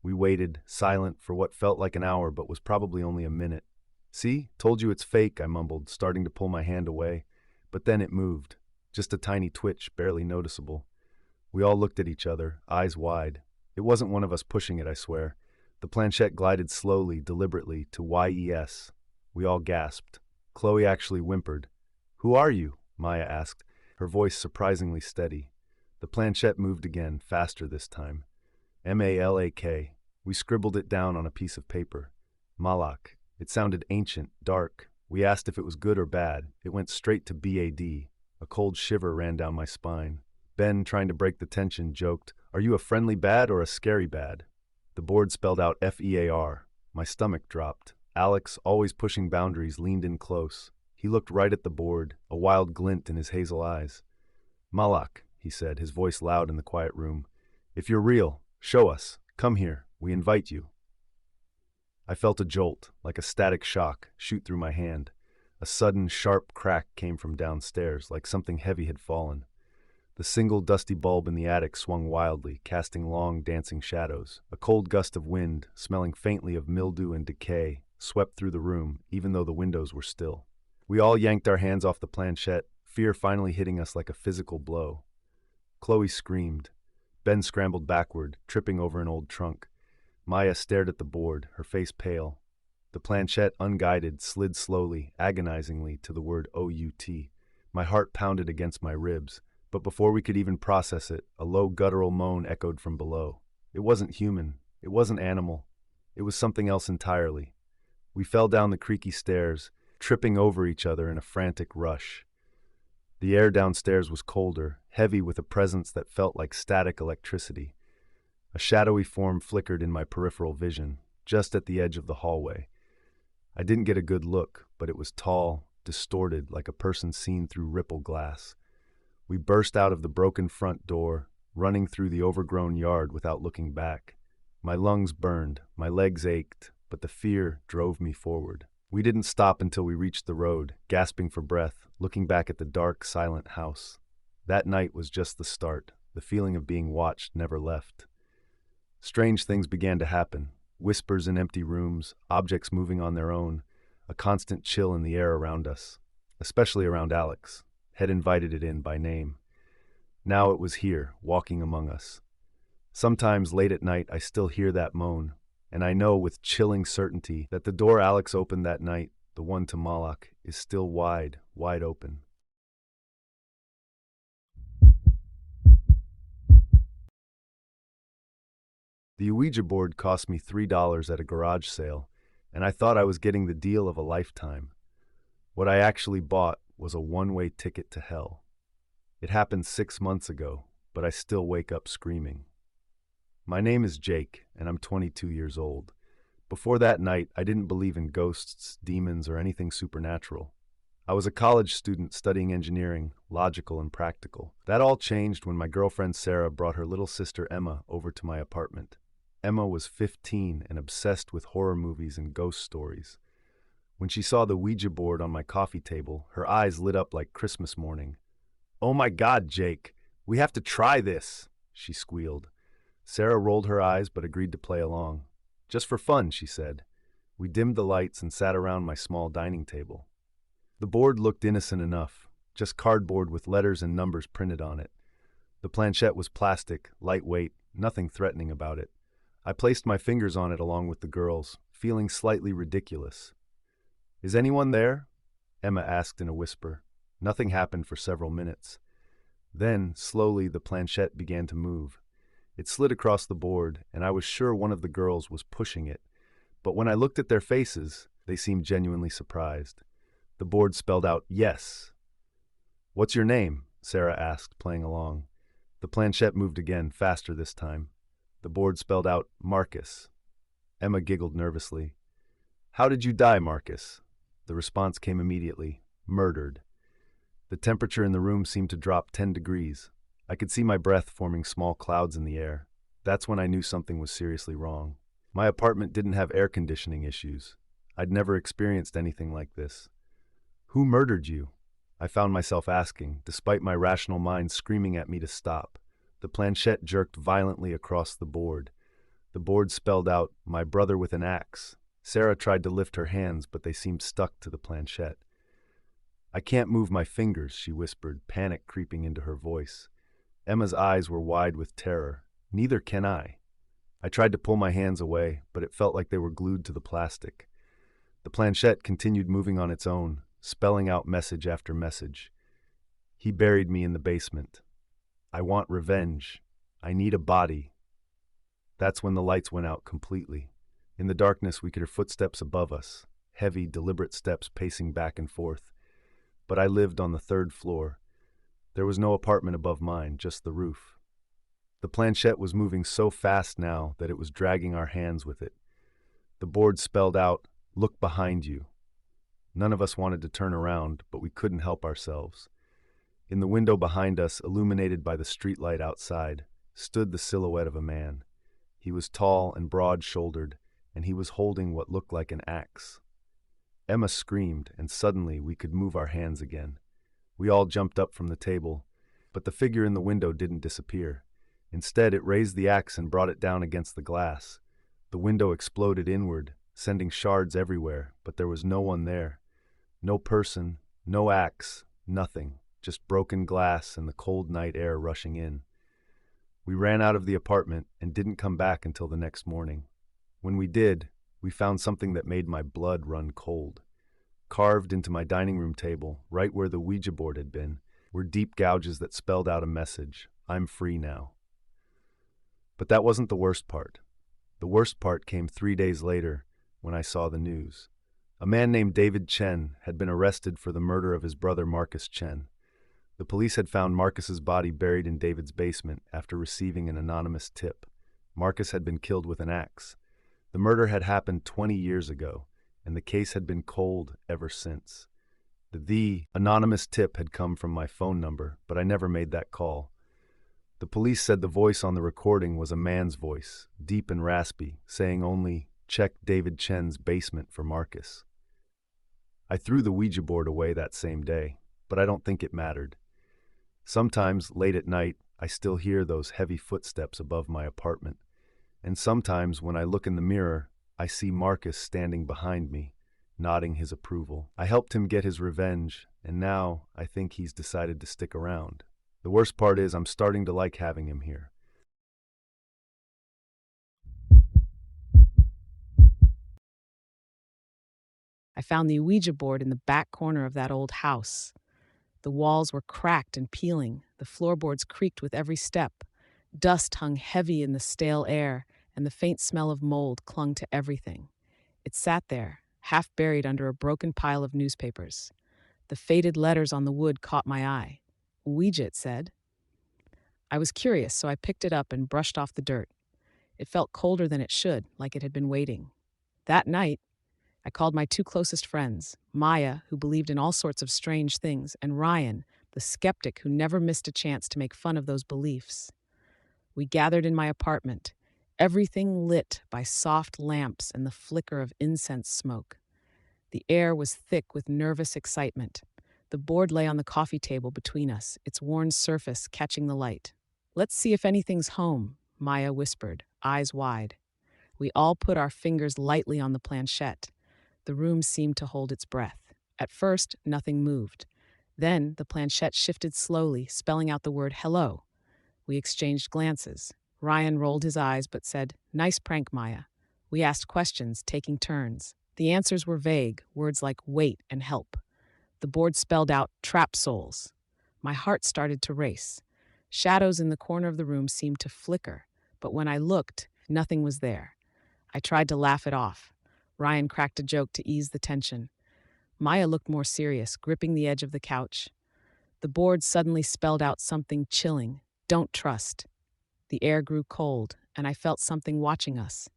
We waited, silent, for what felt like an hour but was probably only a minute. "See? Told you it's fake," I mumbled, starting to pull my hand away. But then it moved. Just a tiny twitch, barely noticeable. We all looked at each other, eyes wide. It wasn't one of us pushing it, I swear. The planchette glided slowly, deliberately, to YES. We all gasped. Chloe actually whimpered. "Who are you?" Maya asked, her voice surprisingly steady. The planchette moved again, faster this time. MALAK. We scribbled it down on a piece of paper. Malak. It sounded ancient, dark. We asked if it was good or bad. It went straight to BAD. A cold shiver ran down my spine. Ben, trying to break the tension, joked, "Are you a friendly bad or a scary bad?" The board spelled out FEAR. My stomach dropped. Alex, always pushing boundaries, leaned in close. He looked right at the board, a wild glint in his hazel eyes. "Malak," he said, his voice loud in the quiet room. "If you're real, show us. Come here. We invite you." I felt a jolt, like a static shock, shoot through my hand. A sudden, sharp crack came from downstairs, like something heavy had fallen. The single dusty bulb in the attic swung wildly, casting long, dancing shadows. A cold gust of wind, smelling faintly of mildew and decay, swept through the room, even though the windows were still. We all yanked our hands off the planchette, fear finally hitting us like a physical blow. Chloe screamed. Ben scrambled backward, tripping over an old trunk. Maya stared at the board, her face pale. The planchette, unguided, slid slowly, agonizingly, to the word OUT. My heart pounded against my ribs, but before we could even process it, a low guttural moan echoed from below. It wasn't human. It wasn't animal. It was something else entirely. We fell down the creaky stairs, tripping over each other in a frantic rush. The air downstairs was colder, heavy with a presence that felt like static electricity. A shadowy form flickered in my peripheral vision, just at the edge of the hallway. I didn't get a good look, but it was tall, distorted, like a person seen through ripple glass. We burst out of the broken front door, running through the overgrown yard without looking back. My lungs burned, my legs ached, but the fear drove me forward. We didn't stop until we reached the road, gasping for breath, looking back at the dark, silent house. That night was just the start. The feeling of being watched never left. Strange things began to happen. Whispers in empty rooms, objects moving on their own, a constant chill in the air around us, especially around Alex. Had invited it in by name. Now it was here, walking among us. Sometimes late at night I still hear that moan, and I know with chilling certainty that the door Alex opened that night, the one to Malak, is still wide, wide open. The Ouija board cost me $3 at a garage sale, and I thought I was getting the deal of a lifetime. What I actually bought was a one-way ticket to hell. It happened 6 months ago, but I still wake up screaming. My name is Jake, and I'm 22 years old. Before that night, I didn't believe in ghosts, demons, or anything supernatural. I was a college student studying engineering, logical and practical. That all changed when my girlfriend Sarah brought her little sister Emma over to my apartment. Emma was 15 and obsessed with horror movies and ghost stories. When she saw the Ouija board on my coffee table, her eyes lit up like Christmas morning. "Oh my God, Jake, we have to try this," she squealed. Sarah rolled her eyes but agreed to play along. "Just for fun," she said. We dimmed the lights and sat around my small dining table. The board looked innocent enough, just cardboard with letters and numbers printed on it. The planchette was plastic, lightweight, nothing threatening about it. I placed my fingers on it along with the girls, feeling slightly ridiculous. "Is anyone there?" Emma asked in a whisper. Nothing happened for several minutes. Then, slowly, the planchette began to move. It slid across the board, and I was sure one of the girls was pushing it. But when I looked at their faces, they seemed genuinely surprised. The board spelled out, "Yes." "What's your name?" Sarah asked, playing along. The planchette moved again, faster this time. The board spelled out, "Marcus." Emma giggled nervously. "How did you die, Marcus?" The response came immediately, "Murdered." The temperature in the room seemed to drop 10 degrees. I could see my breath forming small clouds in the air. That's when I knew something was seriously wrong. My apartment didn't have air conditioning issues. I'd never experienced anything like this. Who murdered you? I found myself asking, despite my rational mind screaming at me to stop. The planchette jerked violently across the board. The board spelled out, "My brother with an axe." Sarah tried to lift her hands, but they seemed stuck to the planchette. "I can't move my fingers," she whispered, panic creeping into her voice. Emma's eyes were wide with terror. "Neither can I." I tried to pull my hands away, but it felt like they were glued to the plastic. The planchette continued moving on its own, spelling out message after message. "He buried me in the basement. I want revenge. I need a body." That's when the lights went out completely. In the darkness, we could hear footsteps above us, heavy, deliberate steps pacing back and forth. But I lived on the third floor. There was no apartment above mine, just the roof. The planchette was moving so fast now that it was dragging our hands with it. The board spelled out, "Look behind you." None of us wanted to turn around, but we couldn't help ourselves. In the window behind us, illuminated by the streetlight outside, stood the silhouette of a man. He was tall and broad-shouldered, and he was holding what looked like an axe. Emma screamed, and suddenly we could move our hands again. We all jumped up from the table, but the figure in the window didn't disappear. Instead, it raised the axe and brought it down against the glass. The window exploded inward, sending shards everywhere, but there was no one there. No person, no axe, nothing, just broken glass and the cold night air rushing in. We ran out of the apartment and didn't come back until the next morning. When we did, we found something that made my blood run cold. Carved into my dining room table, right where the Ouija board had been, were deep gouges that spelled out a message: "I'm free now." But that wasn't the worst part. The worst part came 3 days later when I saw the news. A man named David Chen had been arrested for the murder of his brother Marcus Chen. The police had found Marcus's body buried in David's basement after receiving an anonymous tip. Marcus had been killed with an axe. The murder had happened 20 years ago, and the case had been cold ever since. The anonymous tip had come from my phone number, but I never made that call. The police said the voice on the recording was a man's voice, deep and raspy, saying only, "Check David Chen's basement for Marcus." I threw the Ouija board away that same day, but I don't think it mattered. Sometimes, late at night, I still hear those heavy footsteps above my apartment. And sometimes, when I look in the mirror, I see Marcus standing behind me, nodding his approval. I helped him get his revenge, and now I think he's decided to stick around. The worst part is I'm starting to like having him here. I found the Ouija board in the back corner of that old house. The walls were cracked and peeling, the floorboards creaked with every step. Dust hung heavy in the stale air, and the faint smell of mold clung to everything. It sat there, half buried under a broken pile of newspapers. The faded letters on the wood caught my eye. Ouija, it said. I was curious, so I picked it up and brushed off the dirt. It felt colder than it should, like it had been waiting. That night, I called my two closest friends, Maya, who believed in all sorts of strange things, and Ryan, the skeptic who never missed a chance to make fun of those beliefs. We gathered in my apartment, everything lit by soft lamps and the flicker of incense smoke. The air was thick with nervous excitement. The board lay on the coffee table between us, its worn surface catching the light. "Let's see if anything's home," Maya whispered, eyes wide. We all put our fingers lightly on the planchette. The room seemed to hold its breath. At first, nothing moved. Then, the planchette shifted slowly, spelling out the word hello. We exchanged glances. Ryan rolled his eyes but said, "Nice prank, Maya." We asked questions, taking turns. The answers were vague, words like wait and help. The board spelled out trap souls. My heart started to race. Shadows in the corner of the room seemed to flicker, but when I looked, nothing was there. I tried to laugh it off. Ryan cracked a joke to ease the tension. Maya looked more serious, gripping the edge of the couch. The board suddenly spelled out something chilling. Don't trust. The air grew cold, and I felt something watching us.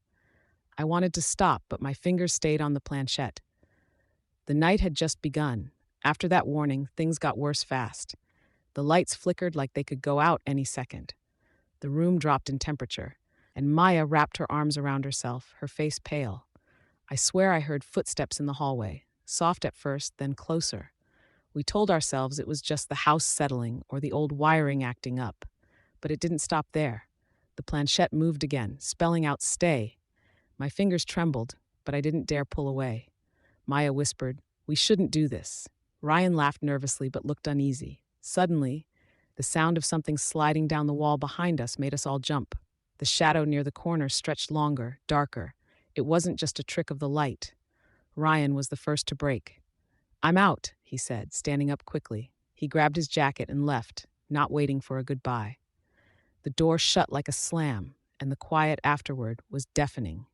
I wanted to stop, but my fingers stayed on the planchette. The night had just begun. After that warning, things got worse fast. The lights flickered like they could go out any second. The room dropped in temperature, and Maya wrapped her arms around herself, her face pale. I swear I heard footsteps in the hallway, soft at first, then closer. We told ourselves it was just the house settling or the old wiring acting up. But it didn't stop there. The planchette moved again, spelling out stay. My fingers trembled, but I didn't dare pull away. Maya whispered, "We shouldn't do this." Ryan laughed nervously but looked uneasy. Suddenly, the sound of something sliding down the wall behind us made us all jump. The shadow near the corner stretched longer, darker. It wasn't just a trick of the light. Ryan was the first to break. "I'm out," he said, standing up quickly. He grabbed his jacket and left, not waiting for a goodbye. The door shut like a slam, and the quiet afterward was deafening.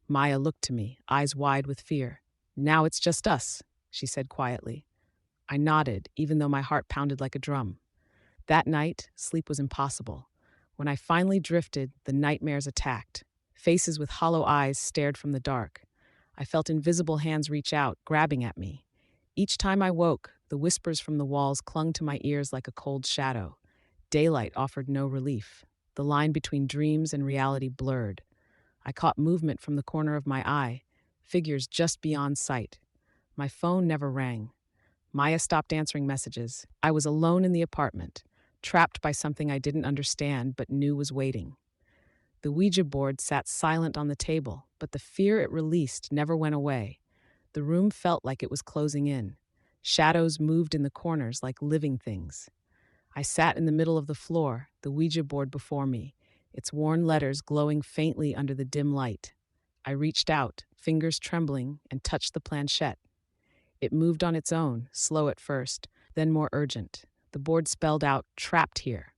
Maya looked to me, eyes wide with fear. "Now it's just us," she said quietly. I nodded, even though my heart pounded like a drum. That night, sleep was impossible. When I finally drifted, the nightmares attacked. Faces with hollow eyes stared from the dark. I felt invisible hands reach out, grabbing at me. Each time I woke, the whispers from the walls clung to my ears like a cold shadow. Daylight offered no relief. The line between dreams and reality blurred. I caught movement from the corner of my eye, figures just beyond sight. My phone never rang. Maya stopped answering messages. I was alone in the apartment, trapped by something I didn't understand but knew was waiting. The Ouija board sat silent on the table, but the fear it released never went away. The room felt like it was closing in. Shadows moved in the corners like living things. I sat in the middle of the floor, the Ouija board before me, its worn letters glowing faintly under the dim light. I reached out, fingers trembling, and touched the planchette. It moved on its own, slow at first, then more urgent. The board spelled out, "Trapped here."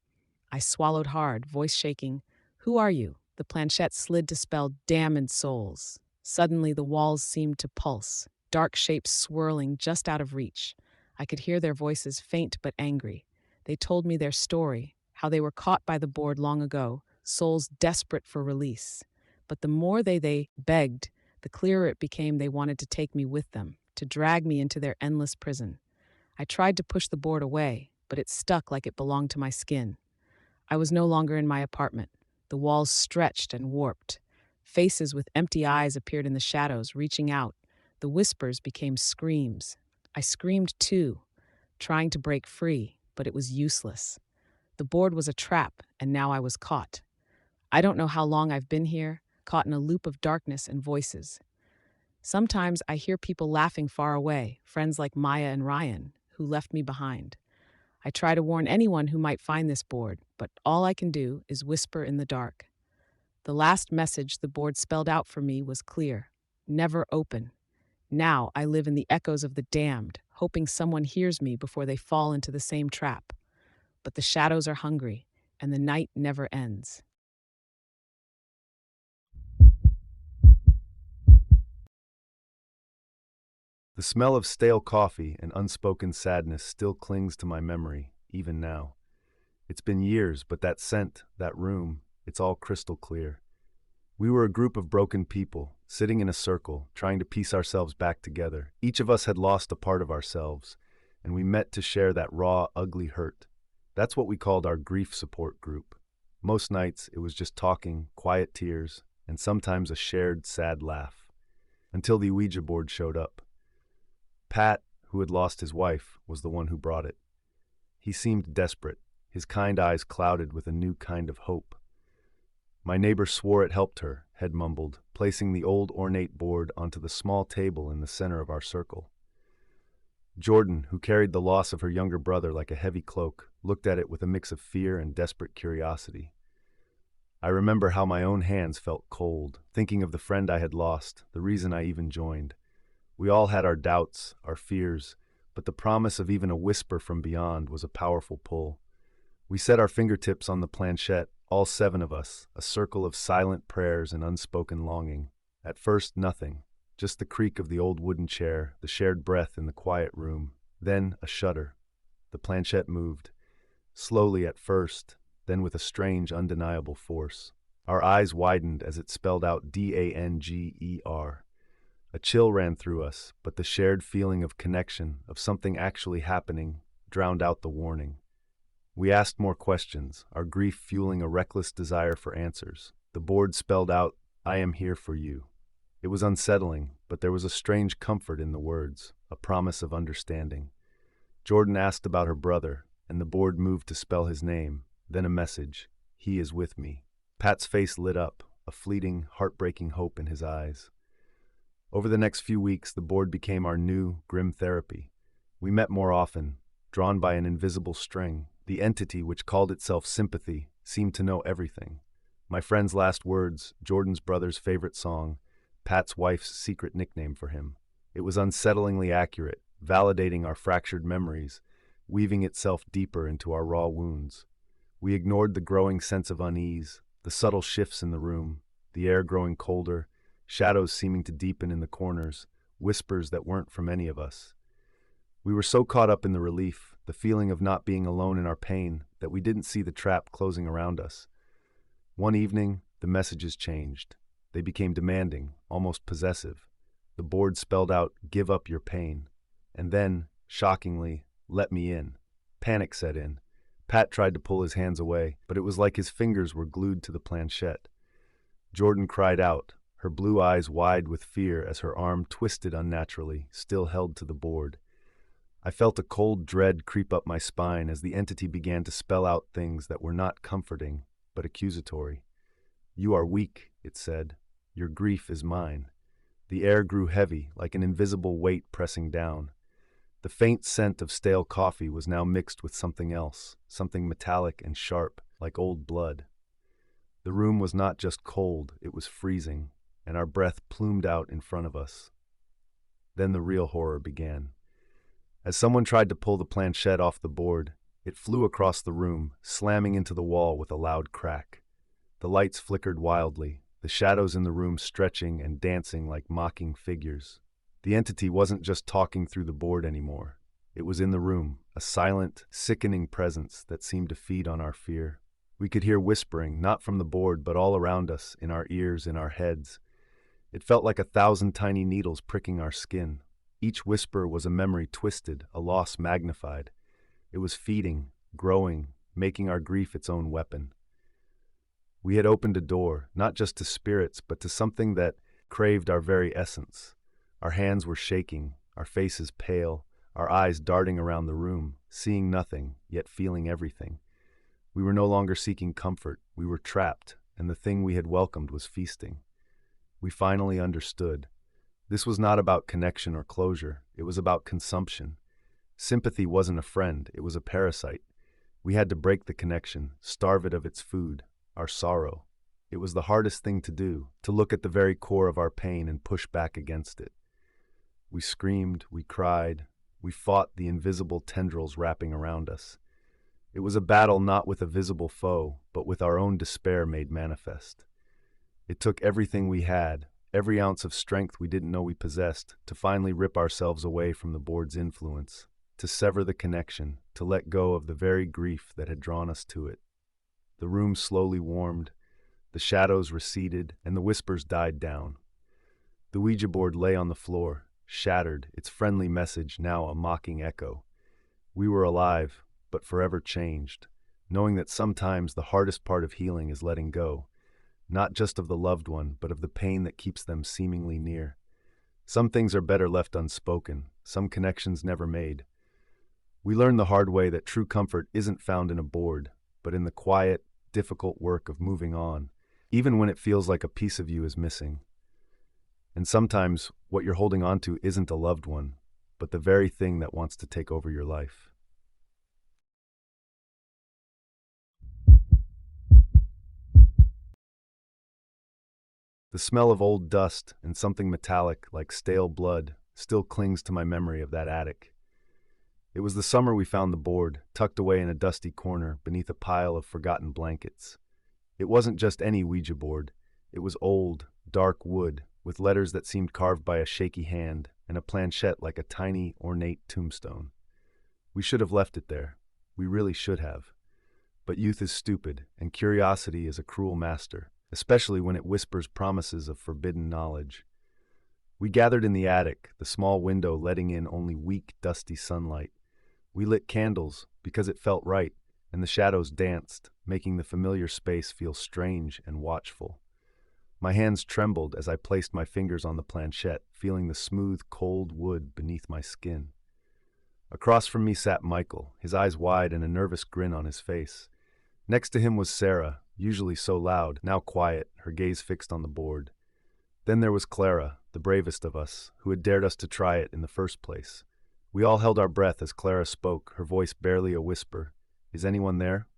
I swallowed hard, voice shaking. "Who are you?" The planchette slid to spell, "Damned souls." Suddenly, the walls seemed to pulse, dark shapes swirling just out of reach. I could hear their voices, faint but angry. They told me their story, how they were caught by the board long ago, souls desperate for release. But the more they begged, the clearer it became they wanted to take me with them, to drag me into their endless prison. I tried to push the board away, but it stuck like it belonged to my skin. I was no longer in my apartment. The walls stretched and warped. Faces with empty eyes appeared in the shadows, reaching out. The whispers became screams. I screamed too, trying to break free, but it was useless. The board was a trap, and now I was caught. I don't know how long I've been here, caught in a loop of darkness and voices. Sometimes I hear people laughing far away, friends like Maya and Ryan, who left me behind. I try to warn anyone who might find this board, but all I can do is whisper in the dark. The last message the board spelled out for me was clear: never open. Now I live in the echoes of the damned, hoping someone hears me before they fall into the same trap. But the shadows are hungry, and the night never ends. The smell of stale coffee and unspoken sadness still clings to my memory, even now. It's been years, but that scent, that room, it's all crystal clear. We were a group of broken people, sitting in a circle, trying to piece ourselves back together. Each of us had lost a part of ourselves, and we met to share that raw, ugly hurt. That's what we called our grief support group. Most nights, it was just talking, quiet tears, and sometimes a shared, sad laugh. Until the Ouija board showed up. Pat, who had lost his wife, was the one who brought it. He seemed desperate, his kind eyes clouded with a new kind of hope. My neighbor swore it helped her, Head mumbled, placing the old ornate board onto the small table in the center of our circle. Jordan, who carried the loss of her younger brother like a heavy cloak, looked at it with a mix of fear and desperate curiosity. I remember how my own hands felt cold, thinking of the friend I had lost, the reason I even joined. We all had our doubts, our fears, but the promise of even a whisper from beyond was a powerful pull. We set our fingertips on the planchette, all 7 of us, a circle of silent prayers and unspoken longing. At first, nothing, just the creak of the old wooden chair, the shared breath in the quiet room. Then a shudder. The planchette moved, slowly at first, then with a strange, undeniable force. Our eyes widened as it spelled out Danger. A chill ran through us, but the shared feeling of connection, of something actually happening, drowned out the warning. We asked more questions, our grief fueling a reckless desire for answers. The board spelled out, "I am here for you." It was unsettling, but there was a strange comfort in the words, a promise of understanding. Jordan asked about her brother, and the board moved to spell his name, then a message, "He is with me." Pat's face lit up, a fleeting, heartbreaking hope in his eyes. Over the next few weeks, the board became our new, grim therapy. We met more often, drawn by an invisible string. The entity which called itself sympathy seemed to know everything. My friend's last words, Jordan's brother's favorite song, Pat's wife's secret nickname for him. It was unsettlingly accurate, validating our fractured memories, weaving itself deeper into our raw wounds. We ignored the growing sense of unease, the subtle shifts in the room, the air growing colder, shadows seeming to deepen in the corners, whispers that weren't from any of us. We were so caught up in the relief, the feeling of not being alone in our pain, that we didn't see the trap closing around us. One evening, the messages changed. They became demanding, almost possessive. The board spelled out, "Give up your pain." And then, shockingly, "Let me in." Panic set in. Pat tried to pull his hands away, but it was like his fingers were glued to the planchette. Jordan cried out, her blue eyes wide with fear as her arm twisted unnaturally, still held to the board. I felt a cold dread creep up my spine as the entity began to spell out things that were not comforting, but accusatory. "You are weak," it said. "Your grief is mine." The air grew heavy, like an invisible weight pressing down. The faint scent of stale coffee was now mixed with something else, something metallic and sharp, like old blood. The room was not just cold, it was freezing, and our breath plumed out in front of us. Then the real horror began. As someone tried to pull the planchette off the board, it flew across the room, slamming into the wall with a loud crack. The lights flickered wildly, the shadows in the room stretching and dancing like mocking figures. The entity wasn't just talking through the board anymore. It was in the room, a silent, sickening presence that seemed to feed on our fear. We could hear whispering, not from the board, but all around us, in our ears, in our heads. It felt like 1,000 tiny needles pricking our skin. Each whisper was a memory twisted, a loss magnified. It was feeding, growing, making our grief its own weapon. We had opened a door, not just to spirits, but to something that craved our very essence. Our hands were shaking, our faces pale, our eyes darting around the room, seeing nothing, yet feeling everything. We were no longer seeking comfort, we were trapped, and the thing we had welcomed was feasting. We finally understood. This was not about connection or closure, it was about consumption. Sympathy wasn't a friend, it was a parasite. We had to break the connection, starve it of its food, our sorrow. It was the hardest thing to do, to look at the very core of our pain and push back against it. We screamed, we cried, we fought the invisible tendrils wrapping around us. It was a battle not with a visible foe, but with our own despair made manifest. It took everything we had, every ounce of strength we didn't know we possessed, to finally rip ourselves away from the board's influence, to sever the connection, to let go of the very grief that had drawn us to it. The room slowly warmed, the shadows receded, and the whispers died down. The Ouija board lay on the floor, shattered, its friendly message now a mocking echo. We were alive, but forever changed, knowing that sometimes the hardest part of healing is letting go, not just of the loved one, but of the pain that keeps them seemingly near. Some things are better left unspoken, some connections never made. We learned the hard way that true comfort isn't found in a board, but in the quiet, difficult work of moving on, even when it feels like a piece of you is missing. And sometimes what you're holding on to isn't a loved one, but the very thing that wants to take over your life. The smell of old dust and something metallic like stale blood still clings to my memory of that attic. It was the summer we found the board, tucked away in a dusty corner beneath a pile of forgotten blankets. It wasn't just any Ouija board. It was old, dark wood, with letters that seemed carved by a shaky hand, and a planchette like a tiny, ornate tombstone. We should have left it there. We really should have. But youth is stupid, and curiosity is a cruel master, especially when it whispers promises of forbidden knowledge. We gathered in the attic, the small window letting in only weak, dusty sunlight. We lit candles because it felt right, and the shadows danced, making the familiar space feel strange and watchful. My hands trembled as I placed my fingers on the planchette, feeling the smooth, cold wood beneath my skin. Across from me sat Michael, his eyes wide and a nervous grin on his face. Next to him was Sarah, usually so loud, now quiet, her gaze fixed on the board. Then there was Clara, the bravest of us, who had dared us to try it in the first place. We all held our breath as Clara spoke, her voice barely a whisper. "Is anyone there?"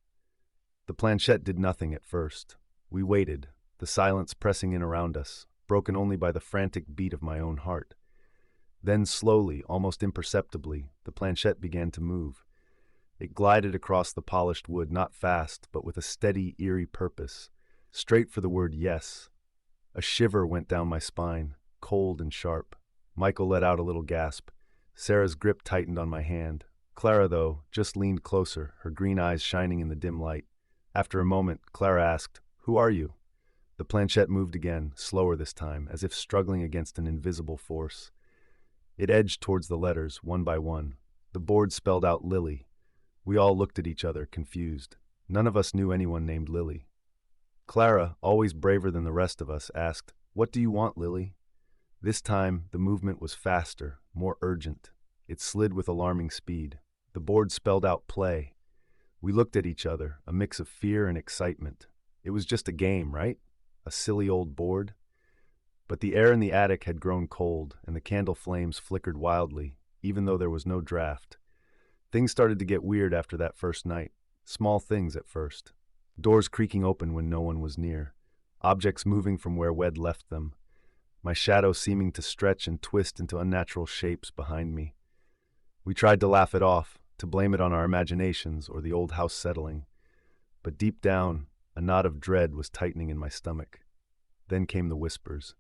The planchette did nothing at first. We waited, the silence pressing in around us, broken only by the frantic beat of my own heart. Then slowly, almost imperceptibly, the planchette began to move. It glided across the polished wood, not fast, but with a steady, eerie purpose, straight for the word yes. A shiver went down my spine, cold and sharp. Michael let out a little gasp. Sarah's grip tightened on my hand. Clara, though, just leaned closer, her green eyes shining in the dim light. After a moment, Clara asked, "Who are you?" The planchette moved again, slower this time, as if struggling against an invisible force. It edged towards the letters, one by one. The board spelled out Lily. We all looked at each other, confused. None of us knew anyone named Lily. Clara, always braver than the rest of us, asked, "What do you want, Lily?" This time, the movement was faster, more urgent. It slid with alarming speed. The board spelled out play. We looked at each other, a mix of fear and excitement. It was just a game, right? A silly old board. But the air in the attic had grown cold, and the candle flames flickered wildly, even though there was no draft. Things started to get weird after that first night. Small things at first. Doors creaking open when no one was near. Objects moving from where Wed left them. My shadow seeming to stretch and twist into unnatural shapes behind me. We tried to laugh it off, to blame it on our imaginations or the old house settling. But deep down, a knot of dread was tightening in my stomach. Then came the whispers.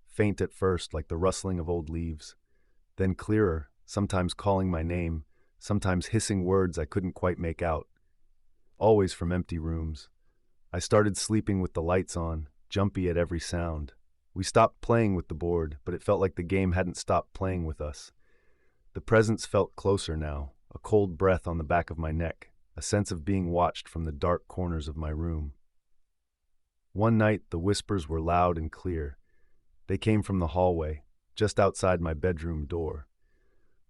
Faint at first, like the rustling of old leaves. Then clearer, sometimes calling my name, sometimes hissing words I couldn't quite make out. Always from empty rooms. I started sleeping with the lights on, jumpy at every sound. We stopped playing with the board, but it felt like the game hadn't stopped playing with us. The presence felt closer now, a cold breath on the back of my neck, a sense of being watched from the dark corners of my room. One night, the whispers were loud and clear. They came from the hallway, just outside my bedroom door.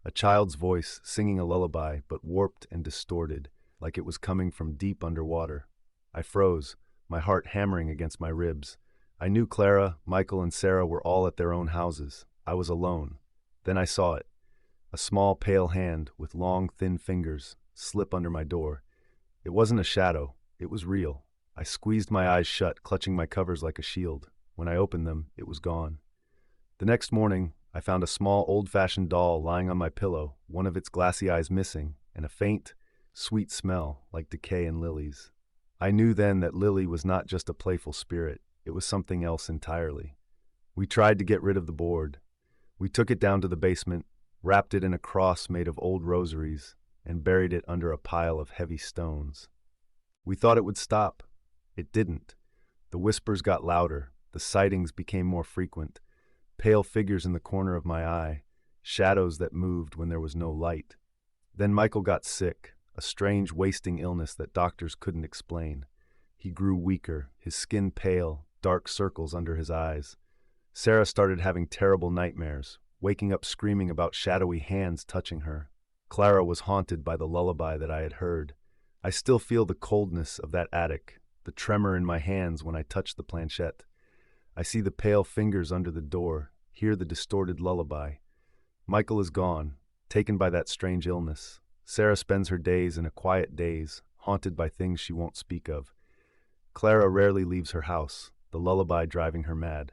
A child's voice singing a lullaby, but warped and distorted, like it was coming from deep underwater. I froze, my heart hammering against my ribs. I knew Clara, Michael, and Sarah were all at their own houses. I was alone. Then I saw it. A small, pale hand with long, thin fingers slip under my door. It wasn't a shadow. It was real. I squeezed my eyes shut, clutching my covers like a shield. When I opened them, it was gone. The next morning, I found a small, old-fashioned doll lying on my pillow, one of its glassy eyes missing, and a faint, sweet smell like decay and lilies. I knew then that Lily was not just a playful spirit. It was something else entirely. We tried to get rid of the board. We took it down to the basement, wrapped it in a cross made of old rosaries, and buried it under a pile of heavy stones. We thought it would stop. It didn't. The whispers got louder. The sightings became more frequent. Pale figures in the corner of my eye, shadows that moved when there was no light. Then Michael got sick, a strange wasting illness that doctors couldn't explain. He grew weaker, his skin pale, dark circles under his eyes. Sarah started having terrible nightmares, waking up screaming about shadowy hands touching her. Clara was haunted by the lullaby that I had heard. I still feel the coldness of that attic, the tremor in my hands when I touch the planchette. I see the pale fingers under the door, hear the distorted lullaby. Michael is gone, taken by that strange illness. Sarah spends her days in a quiet daze, haunted by things she won't speak of. Clara rarely leaves her house, the lullaby driving her mad.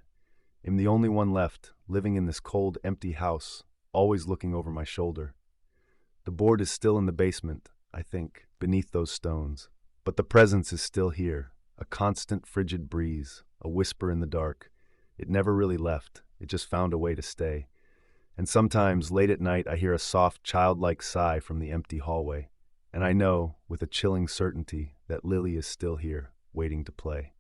I'm the only one left, living in this cold, empty house, always looking over my shoulder. The board is still in the basement, I think, beneath those stones. But the presence is still here, a constant frigid breeze, a whisper in the dark. It never really left, it just found a way to stay. And sometimes, late at night, I hear a soft, childlike sigh from the empty hallway. And I know, with a chilling certainty, that Lily is still here, waiting to play.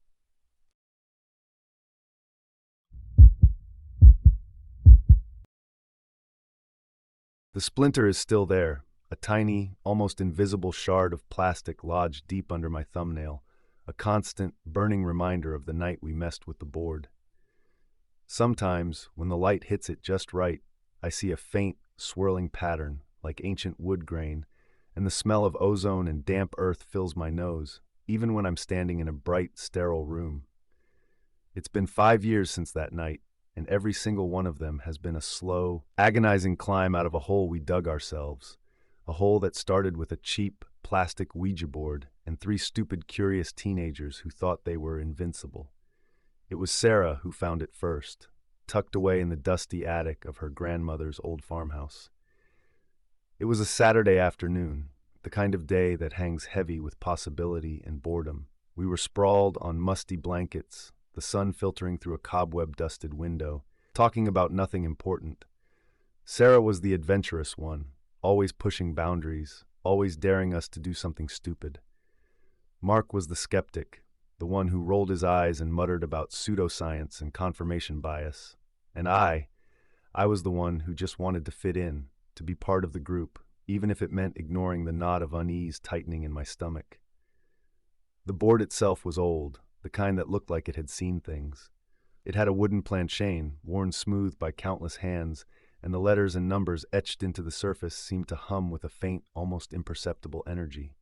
The splinter is still there, a tiny, almost invisible shard of plastic lodged deep under my thumbnail, a constant, burning reminder of the night we messed with the board. Sometimes, when the light hits it just right, I see a faint, swirling pattern, like ancient wood grain, and the smell of ozone and damp earth fills my nose, even when I'm standing in a bright, sterile room. It's been 5 years since that night, and every single one of them has been a slow, agonizing climb out of a hole we dug ourselves, a hole that started with a cheap, plastic Ouija board and 3 stupid, curious teenagers who thought they were invincible. It was Sarah who found it first, tucked away in the dusty attic of her grandmother's old farmhouse. It was a Saturday afternoon, the kind of day that hangs heavy with possibility and boredom. We were sprawled on musty blankets, the sun filtering through a cobweb-dusted window, talking about nothing important. Sarah was the adventurous one, always pushing boundaries, always daring us to do something stupid. Mark was the skeptic, the one who rolled his eyes and muttered about pseudoscience and confirmation bias. And I was the one who just wanted to fit in, to be part of the group, even if it meant ignoring the knot of unease tightening in my stomach. The board itself was old, the kind that looked like it had seen things. It had a wooden planchette, worn smooth by countless hands, and the letters and numbers etched into the surface seemed to hum with a faint, almost imperceptible energy.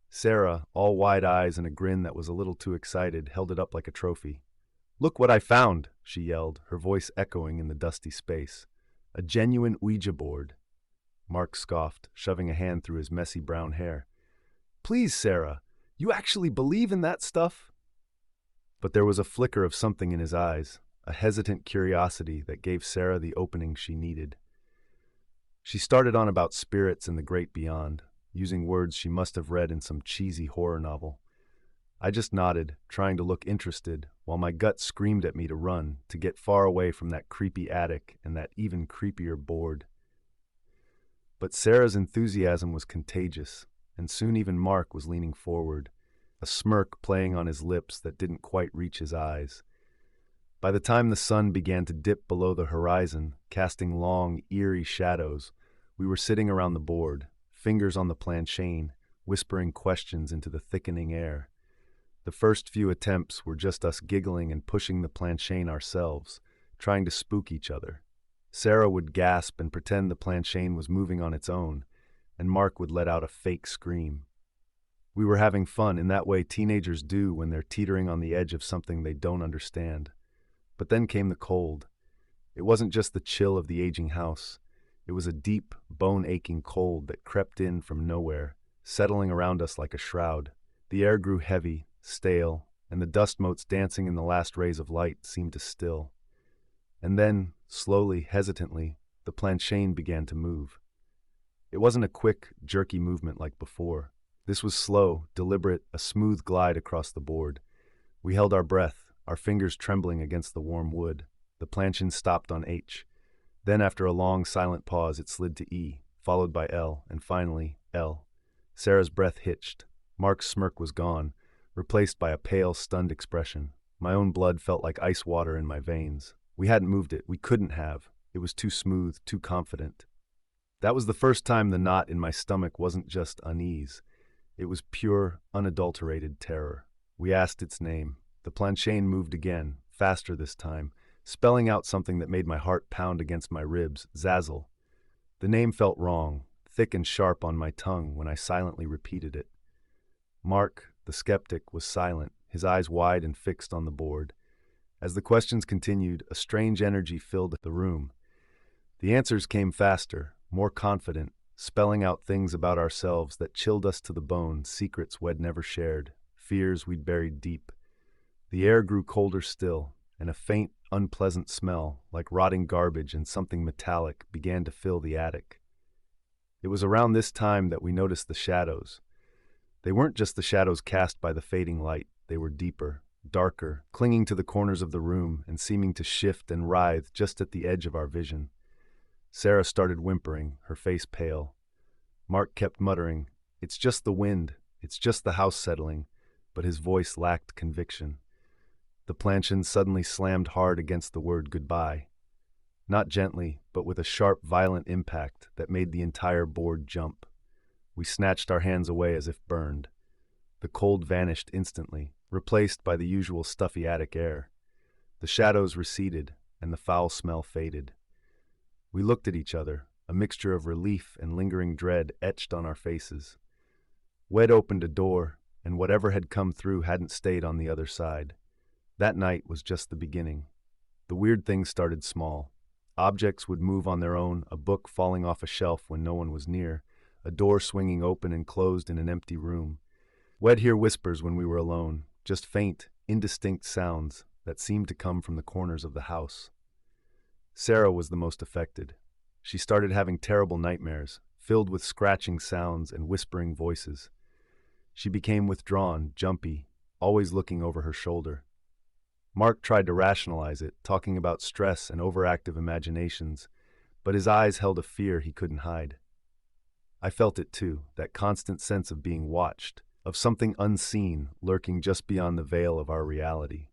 Sarah, all wide eyes and a grin that was a little too excited, held it up like a trophy. "Look what I found," she yelled, her voice echoing in the dusty space. "A genuine Ouija board." Mark scoffed, shoving a hand through his messy brown hair. "Please, Sarah, you actually believe in that stuff?" But there was a flicker of something in his eyes, a hesitant curiosity that gave Sarah the opening she needed. She started on about spirits and the great beyond, using words she must have read in some cheesy horror novel. I just nodded, trying to look interested, while my gut screamed at me to run, to get far away from that creepy attic and that even creepier board. But Sarah's enthusiasm was contagious, and soon even Mark was leaning forward, a smirk playing on his lips that didn't quite reach his eyes. By the time the sun began to dip below the horizon, casting long, eerie shadows, we were sitting around the board, fingers on the planchette, whispering questions into the thickening air. The first few attempts were just us giggling and pushing the planchette ourselves, trying to spook each other. Sarah would gasp and pretend the planchette was moving on its own, and Mark would let out a fake scream. We were having fun in that way teenagers do when they're teetering on the edge of something they don't understand. But then came the cold. It wasn't just the chill of the aging house. It was a deep, bone-aching cold that crept in from nowhere, settling around us like a shroud. The air grew heavy, stale, and the dust motes dancing in the last rays of light seemed to still. And then, slowly, hesitantly, the planchette began to move. It wasn't a quick, jerky movement like before. This was slow, deliberate, a smooth glide across the board. We held our breath, our fingers trembling against the warm wood. The planchette stopped on H. Then, after a long, silent pause, it slid to E, followed by L, and finally, L. Sarah's breath hitched. Mark's smirk was gone, replaced by a pale, stunned expression. My own blood felt like ice water in my veins. We hadn't moved it. We couldn't have. It was too smooth, too confident. That was the first time the knot in my stomach wasn't just unease. It was pure, unadulterated terror. We asked its name. The planchette moved again, faster this time, spelling out something that made my heart pound against my ribs, Zazzle. The name felt wrong, thick and sharp on my tongue when I silently repeated it. Mark, the skeptic, was silent, his eyes wide and fixed on the board. As the questions continued, a strange energy filled the room. The answers came faster, more confident, spelling out things about ourselves that chilled us to the bone, secrets we'd never shared, fears we'd buried deep. The air grew colder still, and a faint, unpleasant smell, like rotting garbage and something metallic, began to fill the attic. It was around this time that we noticed the shadows. They weren't just the shadows cast by the fading light, they were deeper, darker, clinging to the corners of the room and seeming to shift and writhe just at the edge of our vision. Sarah started whimpering, her face pale. Mark kept muttering, "It's just the wind, it's just the house settling," but his voice lacked conviction. The planchette suddenly slammed hard against the word goodbye. Not gently, but with a sharp, violent impact that made the entire board jump. We snatched our hands away as if burned. The cold vanished instantly, replaced by the usual stuffy attic air. The shadows receded, and the foul smell faded. We looked at each other, a mixture of relief and lingering dread etched on our faces. Wed opened a door, and whatever had come through hadn't stayed on the other side. That night was just the beginning. The weird things started small. Objects would move on their own, a book falling off a shelf when no one was near, a door swinging open and closed in an empty room. We'd hear whispers when we were alone, just faint, indistinct sounds that seemed to come from the corners of the house. Sarah was the most affected. She started having terrible nightmares, filled with scratching sounds and whispering voices. She became withdrawn, jumpy, always looking over her shoulder. Mark tried to rationalize it, talking about stress and overactive imaginations, but his eyes held a fear he couldn't hide. I felt it too, that constant sense of being watched, of something unseen lurking just beyond the veil of our reality.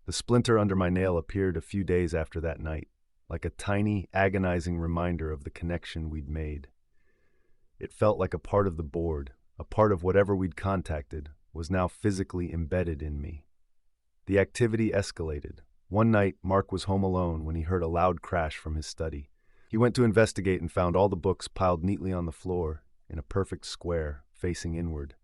The splinter under my nail appeared a few days after that night, like a tiny, agonizing reminder of the connection we'd made. It felt like a part of the board, a part of whatever we'd contacted, was now physically embedded in me. The activity escalated. One night, Mark was home alone when he heard a loud crash from his study. He went to investigate and found all the books piled neatly on the floor, in a perfect square, facing inward.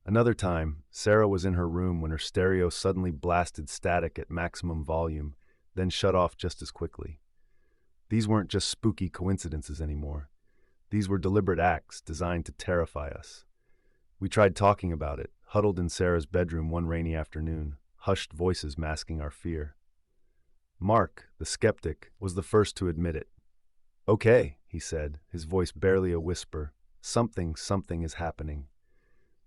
Another time, Sarah was in her room when her stereo suddenly blasted static at maximum volume, then shut off just as quickly. These weren't just spooky coincidences anymore. These were deliberate acts designed to terrify us. We tried talking about it, huddled in Sarah's bedroom one rainy afternoon, hushed voices masking our fear. Mark, the skeptic, was the first to admit it. "Okay," he said, his voice barely a whisper. Something is happening."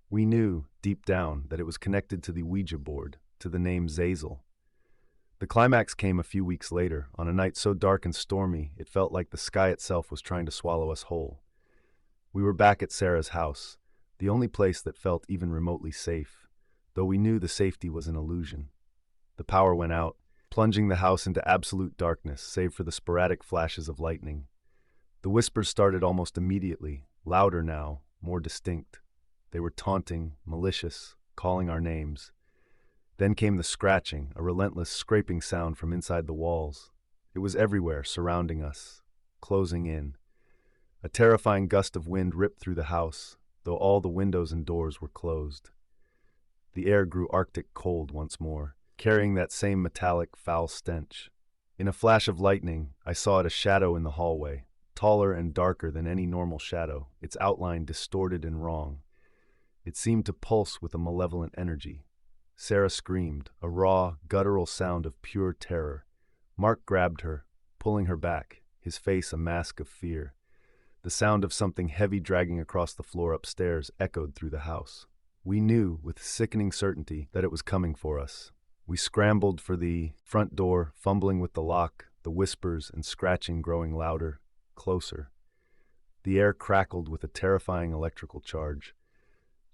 We knew, deep down, that it was connected to the Ouija board, to the name Zazel. The climax came a few weeks later, on a night so dark and stormy it felt like the sky itself was trying to swallow us whole. We were back at Sarah's house, the only place that felt even remotely safe, though we knew the safety was an illusion. The power went out, plunging the house into absolute darkness, save for the sporadic flashes of lightning. The whispers started almost immediately, louder now, more distinct. They were taunting, malicious, calling our names. Then came the scratching, a relentless scraping sound from inside the walls. It was everywhere, surrounding us, closing in. A terrifying gust of wind ripped through the house, though all the windows and doors were closed. The air grew arctic cold once more, carrying that same metallic, foul stench. In a flash of lightning, I saw it a shadow in the hallway, taller and darker than any normal shadow, its outline distorted and wrong. It seemed to pulse with a malevolent energy. Sarah screamed, a raw, guttural sound of pure terror. Mark grabbed her, pulling her back, his face a mask of fear. The sound of something heavy dragging across the floor upstairs echoed through the house. We knew, with sickening certainty, that it was coming for us. We scrambled for the front door, fumbling with the lock, the whispers and scratching growing louder, closer. The air crackled with a terrifying electrical charge.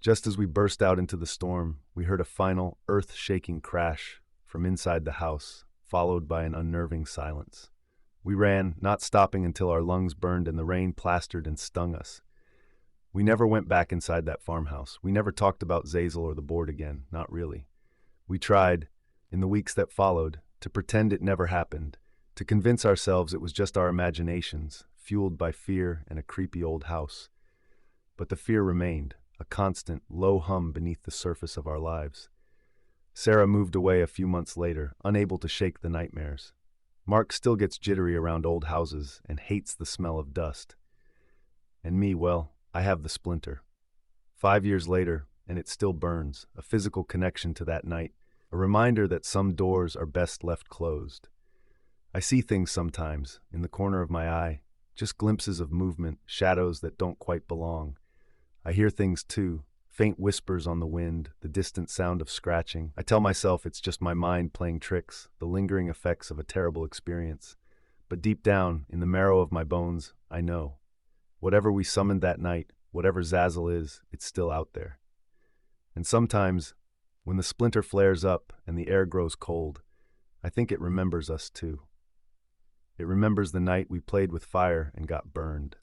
Just as we burst out into the storm, we heard a final, earth-shaking crash from inside the house, followed by an unnerving silence. We ran, not stopping until our lungs burned and the rain plastered and stung us. We never went back inside that farmhouse. We never talked about Zazel or the board again, not really. We tried, in the weeks that followed, to pretend it never happened, to convince ourselves it was just our imaginations, fueled by fear and a creepy old house. But the fear remained, a constant, low hum beneath the surface of our lives. Sarah moved away a few months later, unable to shake the nightmares. Mark still gets jittery around old houses and hates the smell of dust. And me, well, I have the splinter. 5 years later, and it still burns, a physical connection to that night, a reminder that some doors are best left closed. I see things sometimes, in the corner of my eye, just glimpses of movement, shadows that don't quite belong. I hear things too, faint whispers on the wind, the distant sound of scratching. I tell myself it's just my mind playing tricks, the lingering effects of a terrible experience. But deep down, in the marrow of my bones, I know. Whatever we summoned that night, whatever Zazel is, it's still out there. And sometimes, when the splinter flares up and the air grows cold, I think it remembers us too. It remembers the night we played with fire and got burned.